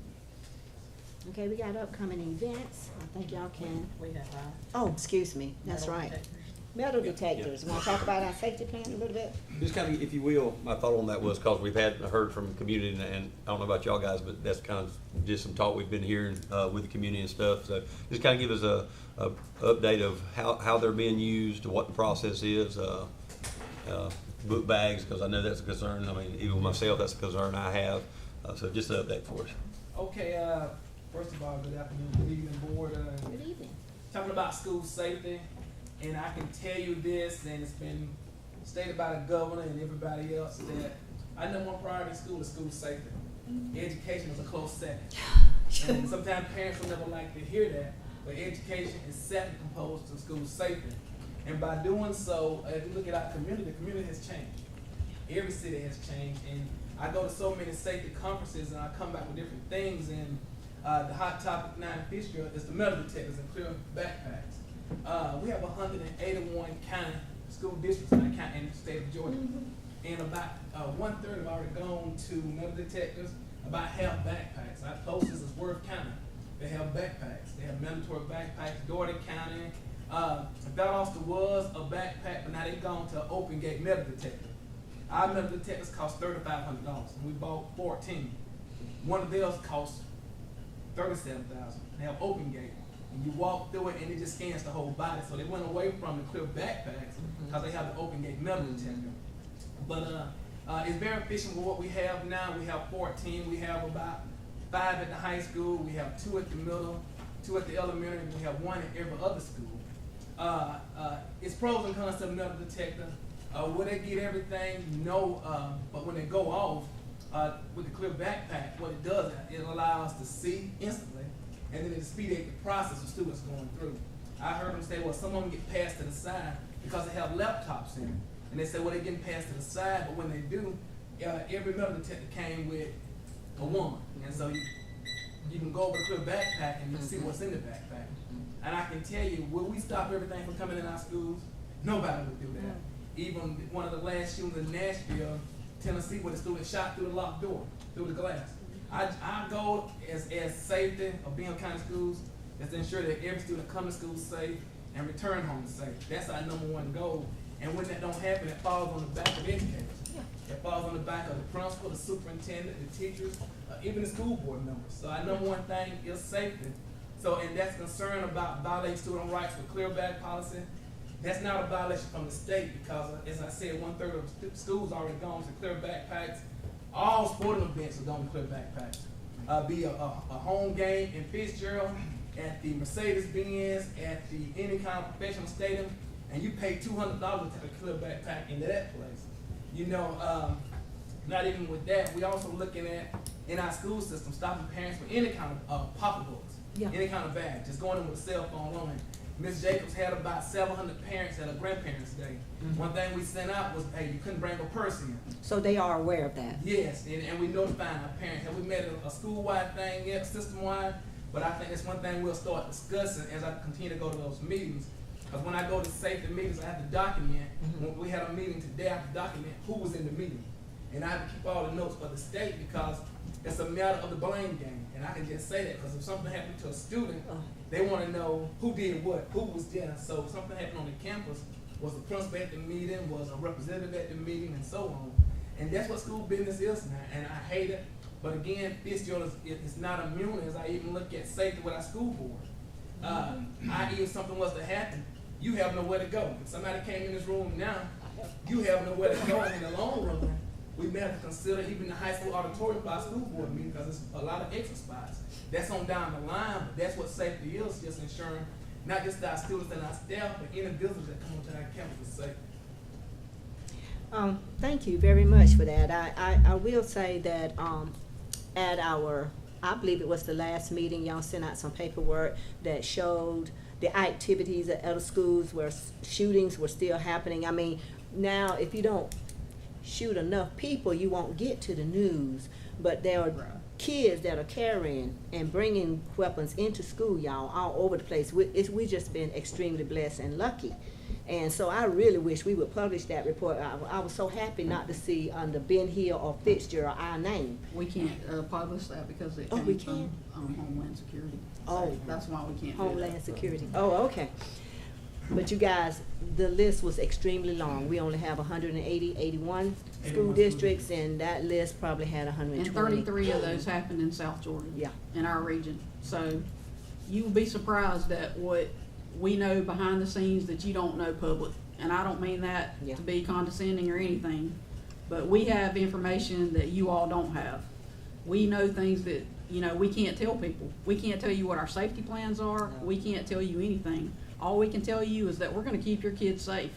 Okay, we got upcoming events. I think y'all can, We have oh, excuse me, that's metal right. detectors. Metal detectors. Want to talk about our safety plan a little bit? Just kind of, if you will, my thought on that was, because we've heard from the community, and I don't know about y'all guys, but that's kind of just some talk we've been hearing with the community and stuff. So just kind of give us a update of how they're being used, what the process is, book bags, because I know that's a concern. I mean, even myself, that's a concern I have. So just an update for us. Okay, first of all, good afternoon, good evening, board. Good evening. Talking about school safety, and I can tell you this, and it's been stated by the governor and everybody else, that our number one priority in school is school safety. Education is a close second. And sometimes parents will never like to hear that, but education is second composed to school safety. And by doing so, if you look at our community, the community has changed. Every city has changed, and I go to so many safety conferences, and I come back with different things, and the hot topic now in Fitzgerald is the metal detectors and clear backpacks. We have 181 county school districts in the state of Georgia, and about 1/3 have already gone to metal detectors. About half backpacks. Our closest is Worth County. They have backpacks. They have mandatory backpacks. Doherty County. Valdosta was a backpack, but now they've gone to an open gate metal detector. Our metal detectors cost $3,500, and we bought 14. One of theirs costs $37,000. They have open gate, and you walk through it, and it just scans the whole body. So they went away from the clear backpacks because they have the open gate metal detector. But it's very efficient with what we have now. We have 14. We have about 5 at the high school. We have 2 at the middle. 2 at the elementary, and we have 1 at every other school. It's pros and cons to a metal detector. Will they get everything? No, but when they go off, with the clear backpack, what it does, it allows us to see instantly, and then it speeds the process of students going through. I heard them say, well, some of them get passed to the side because they have laptops in it. And they say, well, they're getting passed to the side, but when they do, every metal detector came with a 1. And so you can go over the clear backpack and you can see what's in the backpack. And I can tell you, will we stop everything from coming in our schools? Nobody would do that. Even one of the last shootings in Nashville, Tennessee, where the student shot through the locked door, through the glass. Our goal as safety of Benham County Schools is to ensure that every student come to school safe and return home safe. That's our #1 goal. And when that don't happen, it falls on the back of educators. It falls on the back of the principal, the superintendent, the teachers, even the school board members. So our #1 thing is safety. So, and that's concern about violating student rights with clear bag policy. That's not a violation from the state because, as I said, 1/3 of schools already gone to clear backpacks. All sporting events are going to clear backpacks. Be a home game in Fitzgerald, at the Mercedes-Benz, at the any kind of professional stadium, and you pay $200 to take a clear backpack into that place. You know, not even with that, we also looking at, in our school system, stopping parents with any kind of pocketbooks, any kind of bag, just going in with a cell phone on it. Ms. Jacobs had about 700 parents at a grandparents' day. One thing we sent out was, hey, you couldn't bring a purse in. So they are aware of that? Yes, and we notifying our parents. Have we made a school-wide thing yet, system-wide? But I think that's one thing we'll start discussing as I continue to go to those meetings. Because when I go to safety meetings, I have to document. When we had a meeting today, I have to document who was in the meeting. And I have to keep all the notes for the state because it's a matter of the blame game. And I can just say that because if something happened to a student, they want to know who did what, who was there. So if something happened on the campus, was the principal at the meeting, was a representative at the meeting, and so on. And that's what school business is now, and I hate it. But again, Fitzgerald is not immune as I even look at safety with our school board. If something was to happen, you have nowhere to go. If somebody came in this room now, you have nowhere to go. In the long run, we may have to consider even the high school auditorium for our school board meeting because it's a lot of extra spots. That's on down the line, but that's what safety is, just ensuring not just our students and our staff, but any visitors that come onto our campus is safe. Thank you very much for that. I will say that at I believe it was the last meeting, y'all sent out some paperwork that showed the activities at other schools where shootings were still happening. I mean, now if you don't shoot enough people, you won't get to the news. But there are kids that are carrying and bringing weapons into school, y'all, all over the place. We just been extremely blessed and lucky. And so I really wish we would publish that report. I was so happy not to see under Ben Hill or Fitzgerald our name. We can't publish that because it we came can't? from Homeland Security. Oh. So that's why we can't do Homeland that. Security. Oh, okay. But you guys, the list was extremely long. We only have 81 school districts, and that list probably had 120. And 33 of those happened in South Georgia. Yeah. In our region. So you will be surprised at what we know behind the scenes that you don't know public. And I don't mean that to be condescending or anything, but we have information that you all don't have. We know things that, you know, we can't tell people. We can't tell you what our safety plans are. We can't tell you anything. All we can tell you is that we're gonna keep your kids safe.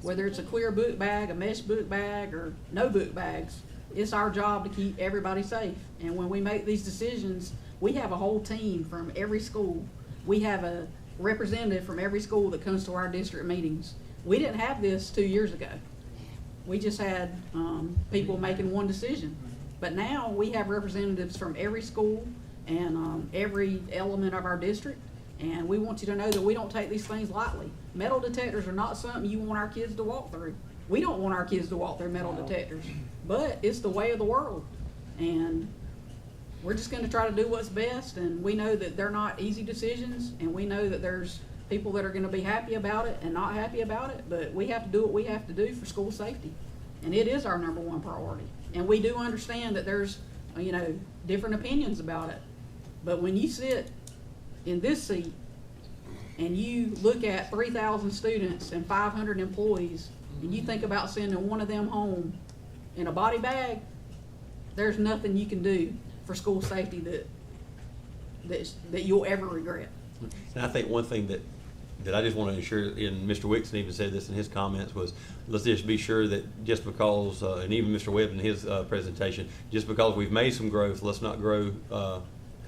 Whether it's a clear book bag, a mesh book bag, or no book bags, it's our job to keep everybody safe. And when we make these decisions, we have a whole team from every school. We have a representative from every school that comes to our district meetings. We didn't have this 2 years ago. We just had people making one decision. But now we have representatives from every school and every element of our district. And we want you to know that we don't take these things lightly. Metal detectors are not something you want our kids to walk through. We don't want our kids to walk through metal detectors, but it's the way of the world. And we're just gonna try to do what's best, and we know that they're not easy decisions, and we know that there's people that are gonna be happy about it and not happy about it, but we have to do what we have to do for school safety. And it is our #1 priority. And we do understand that there's, you know, different opinions about it. But when you sit in this seat and you look at 3,000 students and 500 employees, and you think about sending one of them home in a body bag, there's nothing you can do for school safety that you'll ever regret. And I think one thing that I just want to ensure, and Mr. Wixon even said this in his comments, was let's just be sure that just because, and even Mr. Webb in his presentation, just because we've made some growth, let's not grow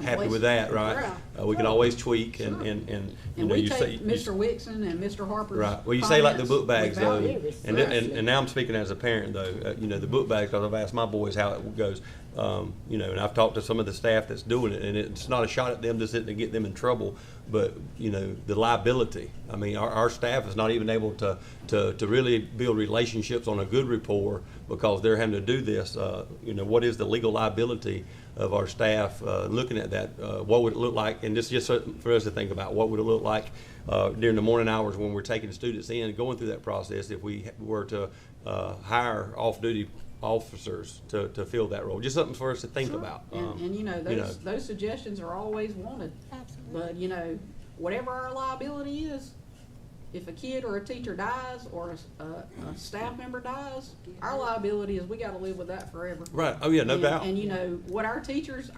happy with that, right? We can always tweak and you And know, we you say. take Mr. Wixon and Mr. Harper's Right. Well, you say like the comments book bags without though, it. and now I'm speaking as a parent though. You know, the book bags, because I've asked my boys how it goes. You know, and I've talked to some of the staff that's doing it, and it's not a shot at them just to get them in trouble, but you know, the liability. I mean, our staff is not even able to really build relationships on a good rapport because they're having to do this. You know, what is the legal liability of our staff looking at that? What would it look like? And this is just for us to think about. What would it look like during the morning hours when we're taking students in, going through that process if we were to hire off-duty officers to fill that role? Just something for us to think about. And you know, those suggestions are always wanted. Absolutely. But you know, whatever our liability is, if a kid or a teacher dies or a staff member dies, our liability is we got to live with that forever. Right. Oh yeah, no doubt. And you know what, our teachers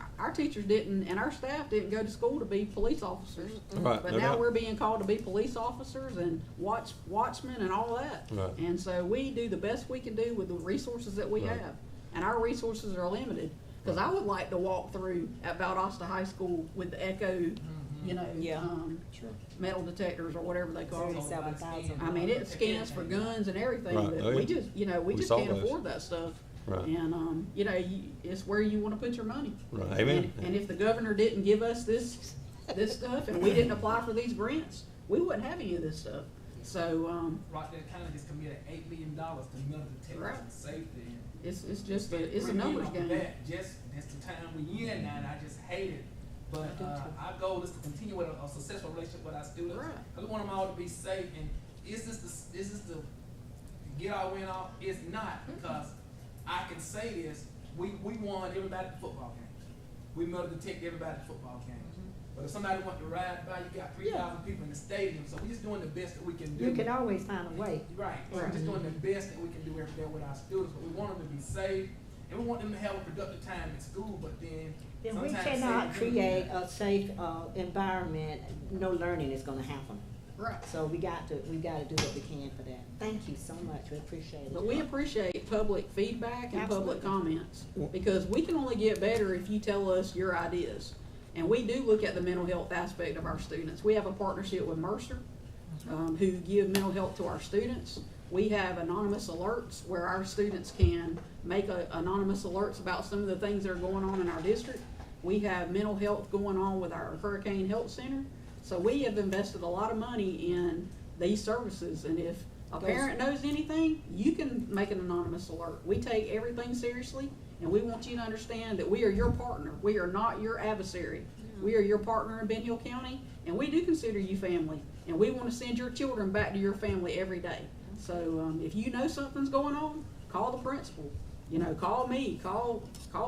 didn't, and our staff didn't go to school to be police officers. Right. But No now doubt. we're being called to be police officers and watchmen and all that. Right. And so we do the best we can do with the resources that we Right. have, and our resources are limited. Because I would like to walk through at Valdosta High School with the Echo, you know, Yeah. metal detectors or whatever they call them. 37,000. I mean, it scans for guns and everything, Right. but Oh, we yeah. just, you know, we We just saw can't those. afford that stuff. Right. And, you know, it's where you wanna put your money. Right. Amen. And if the governor didn't give us this stuff and we didn't apply for these grants, we wouldn't have any of this stuff. So, Right there, kind of just committed $8 million to metal detectors Right. and safety. And it's just, it's a bring me numbers off game. that, just that's the time we in now, and I just hate it. But our goal is to continue with a successful relationship with our students. Right. Cause we want them all to be safe. And is this the get our win off? It's not, because I can say this: we won everybody at the football games. We metal detect everybody at the football games. But if somebody want to ride by, you got 3,000 people in the stadium. So we just doing the best that we can do. You can always find a way. Right. So we're just doing the best that we can do every day with our students, but we want them to be safe, and we want them to have a productive time in school, but then If we sometimes cannot saving them- create a safe environment, no learning is gonna happen. Right. So we got to do what we can for that. Thank you so much, we appreciate it. But we appreciate public feedback and public Absolutely. comments, because we can only get better if you tell us your ideas. And we do look at the mental health aspect of our students. We have a partnership with Mercer, who give mental health to our students. We have anonymous alerts where our students can make anonymous alerts about some of the things that are going on in our district. We have mental health going on with our Hurricane Health Center. So we have invested a lot of money in these services, and if a parent knows anything, you can make an anonymous alert. We take everything seriously, and we want you to understand that we are your partner. We are not your adversary. We are your partner in Ben Hill County, and we do consider you family, and we want to send your children back to your family every day. So if you know something's going on, call the principal. You know, call me, call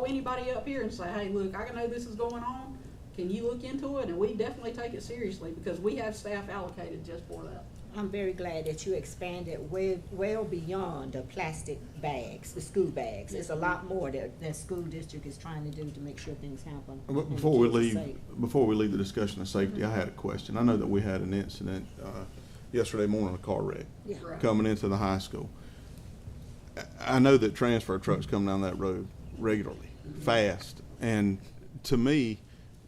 anybody up here and say, hey, look, I know this is going on. Can you look into it? And we definitely take it seriously, because we have staff allocated just for that. I'm very glad that you expanded well beyond the plastic bags, the school bags. It's a lot more that the school district is trying to do to make sure things happen. But and before we kids are leave, safe. before we leave the discussion of safety, I had a question. I know that we had an incident yesterday morning, a car wreck Yeah. Right. coming into the high school. I know that transfer trucks come down that road regularly, fast, and to me,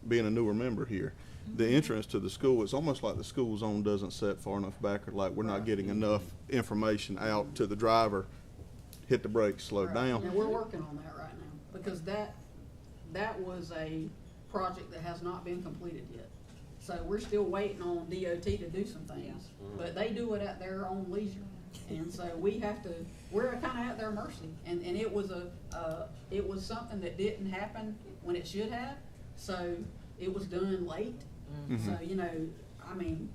being a newer member here, the entrance to the school, it's almost like the school zone doesn't set far enough back, or like we're not getting enough information out to the driver, hit the brakes, slow down. And we're working on that right now, because that was a project that has not been completed yet. So we're still waiting on DOT to do some things, but they do it at their own leisure. And so we're kinda at their mercy, and it was something that didn't happen when it should have, so it was done late. So, you know, I mean,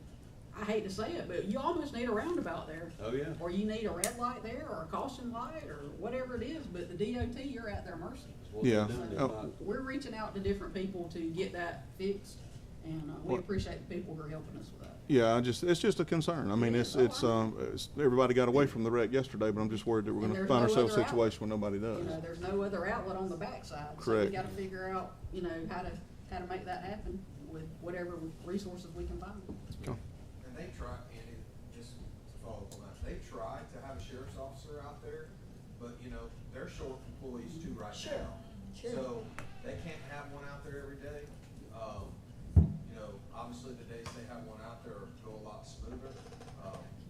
I hate to say it, but you almost need a roundabout there. Oh, yeah. Or you need a red light there, or a caution light, or whatever it is, but the DOT, you're at their mercy. Yeah. So we're reaching out to different people to get that fixed, and we What- appreciate the people who are helping us with that. Yeah, it's just a concern. I mean, it's everybody got away from the wreck yesterday, but I'm just worried that we're And gonna there's find no ourselves in a other situation where nobody does. You know, there's no other outlet on the backside, so Correct. we gotta figure out, you know, how to how to make that happen with whatever resources we can find. Okay. And they try, Andy, just to follow up on that, they tried to have a sheriff's officer out there, but, you know, they're short employees too right Sure, now. sure. So they can't have one out there every day. You know, obviously the days they have one out there go a lot smoother,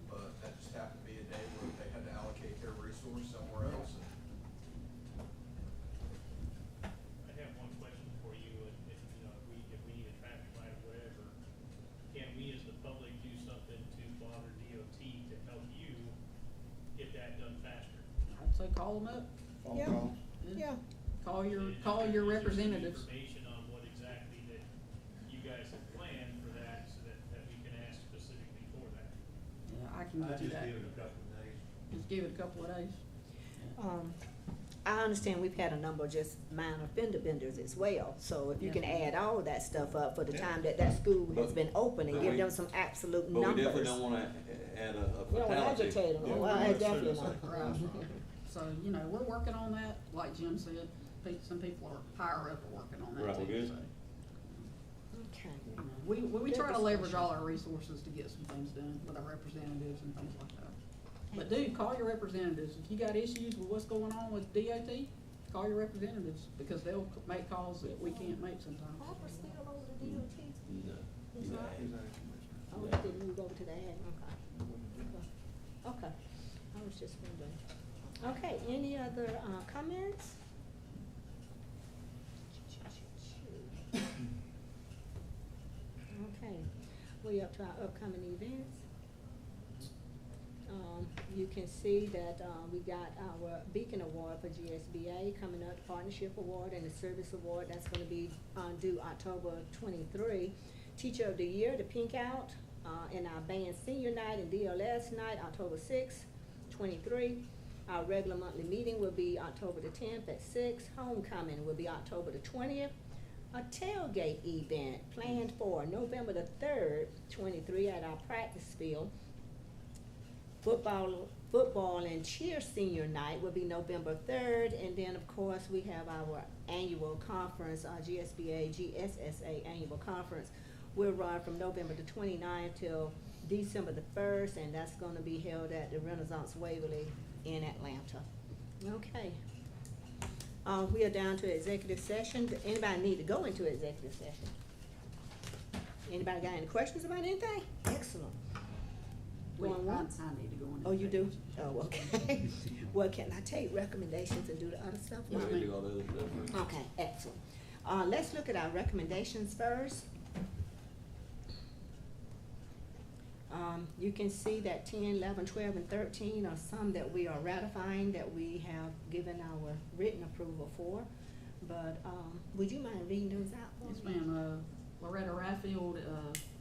but that just happened to be a day where they had to allocate their resource somewhere else. I have one question for you, if, you know, if we need a traffic light or whatever, can we as the public do something to bother DOT to help you get that done faster? I'd say call them up. Yeah. Yeah. Call your Is there some representatives. Information on what exactly that you guys have planned for that, so that we can ask specifically for that? Yeah, I can get you that. Just give it a couple of days. I understand we've had a number of just minor fender benders as well, so if you can add all of that stuff up for the time that that school has been open and But give we- them some absolute But numbers. we definitely don't wanna add a We don't wanna fatality. agitate them, Yeah, well, we wanna definitely set not. us up. So, you know, we're working on that, like Jim said, some people are higher up are working on that Right, well, too, good. so. Okay. You know, We Good try to leverage discussion. all our resources to get some things done with our representatives and things like that. But dude, call your representatives. If you got issues with what's going on with DOT, call your representatives, because they'll make calls that we can't make sometimes. Harper's still over the DOT? No. He's No. not? Oh, he didn't move over to the ag, okay. I was just wondering. Okay, any other, comments? Okay, we up to our upcoming events. You can see that, we got our Beacon Award for GSBA coming up, the Partnership Award and the Service Award, that's gonna be, due October 23. Teacher of the Year, the Pink Out, and our band senior night and DLS night, October 6th, 23. Our regular monthly meeting will be October the 10th at 6. Homecoming will be October the 20th. A tailgate event planned for November the 3rd, 23 at our practice field. Football and cheer senior night will be November 3rd, and then, of course, we have our annual conference, GSBA, GSSA annual conference. We'll run from November the 29th till December the 1st, and that's gonna be held at the Renaissance Waverly in Atlanta. Okay. We are down to executive session. Does anybody need to go into executive session? Anybody got any questions about anything? Excellent. Going once? I need to go into. Oh, you do? executive. Oh, okay. Well, can I take recommendations and do the other stuff? Yeah, we do all the other stuff first. Okay, excellent. Let's look at our recommendations first. You can see that 10, 11, 12, and 13 are some that we are ratifying, that we have given our written approval for. But, would you mind reading those out for me? Yes, ma'am. Loretta Raffield,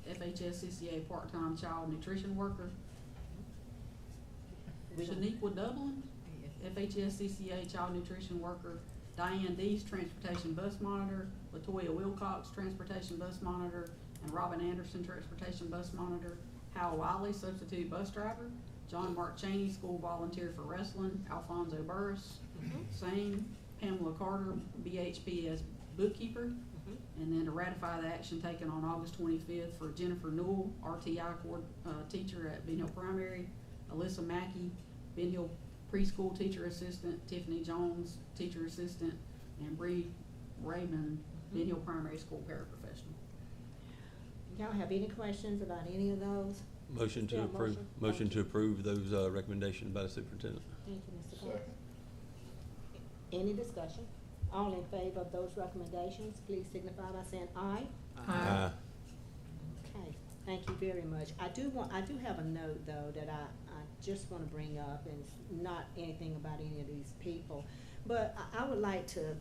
FHS-CCA part-time child nutrition worker. Shaniqua Dublin, FHS-CCA child nutrition worker. Diane Dees, transportation bus monitor. Latoya Wilcox, transportation bus monitor. And Robin Anderson, transportation bus monitor. Hal Wiley, substitute bus driver. John Mark Cheney, school volunteer for wrestling. Alfonso Burris, same. Pamela Carter, BHP as bookkeeper. And then to ratify the action taken on August 25th for Jennifer Newell, RTI teacher at Ben Hill Primary. Alyssa Mackey, Ben Hill preschool teacher assistant. Tiffany Jones, teacher assistant. And Bree Raymond, Ben Hill Primary School paraprofessional. Y'all have any questions about any of those? Motion to Yeah, approve, motion. motion to approve those, recommendations by the superintendent. Thank you, Mr. Carter. Any discussion? All in favor of those recommendations, please signify by saying aye. Aye. Okay, thank you very much. I do have a note, though, that I just want to bring up, and it's not anything about any of these people. But I would like to,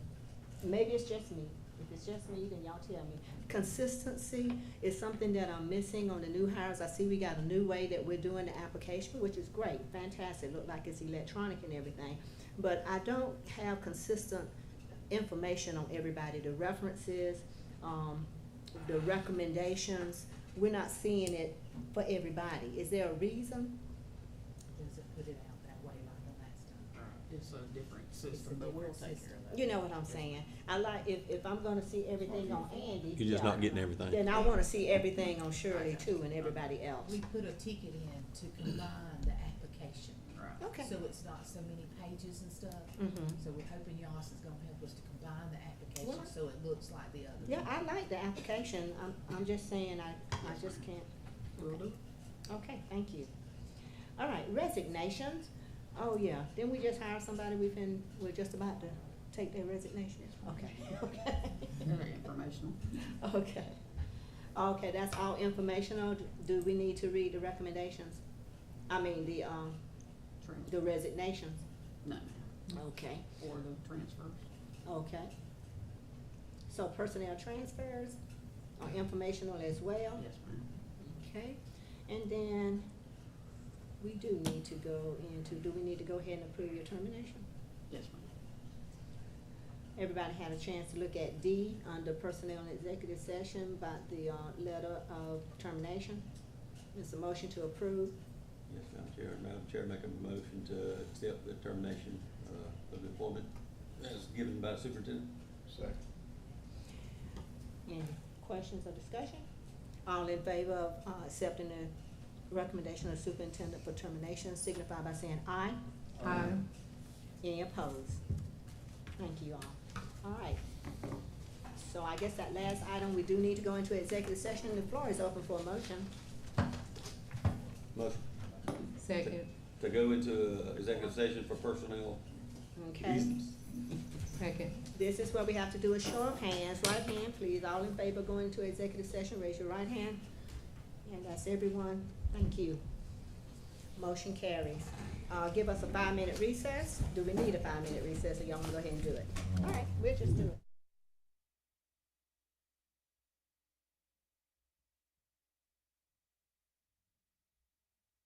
maybe it's just me. If it's just me, then y'all tell me. Consistency is something that I'm missing on the new hires. I see we got a new way that we're doing the application, which is great, fantastic. Look like it's electronic and everything. But I don't have consistent information on everybody, the references, the recommendations. We're not seeing it for everybody. Is there a reason? Does it put it out that way like the last time? It's different system, but we'll take care of that. You know what I'm saying? I like, if I'm gonna see everything on Andy. You're just yeah, not getting everything. Then I wanna see everything on Shirley too and everybody else. We put a ticket in to combine the application. Right. Okay. So it's not so many pages and stuff. Mhm. So we're hoping Yoss is gonna help us to combine the application Well, so it looks like the other. Yeah, I like the application. I'm just saying I just can't. Will do. Okay, thank you. All right, resignations. Oh, yeah, didn't we just hire somebody we're just about to take their resignation? Okay, okay. Very informational. Okay. Okay, that's all informational. Do we need to read the recommendations? I mean, the resignations? No, Okay, or the transfers. okay. So personnel transfers are informational as well? Yes, ma'am. Okay, and then we do need to go do we need to go ahead and approve your termination? Yes, ma'am. Everybody had a chance to look at D under personnel and executive session about the, letter of termination. It's a motion to approve. Yes, Madam Chair. Madam Chair, make a motion to accept the termination of employment as given by the superintendent. Second. Any questions or discussion? All in favor of, accepting the recommendation of the superintendent for termination signify by saying aye. Aye. Any opposed? Thank you all. All right. So I guess that last item, we do need to go into executive session. The floor is open for a motion. Motion Second. to go into executive session for personnel Okay? reasons. Second. This is where we have to do a show of hands. Right hand, please. All in favor of going into executive session, raise your right hand. And that's everyone. Thank you. Motion carries. Give us a 5-minute recess. Do we need a 5-minute recess or y'all wanna go ahead and do it? All right, we'll just do it.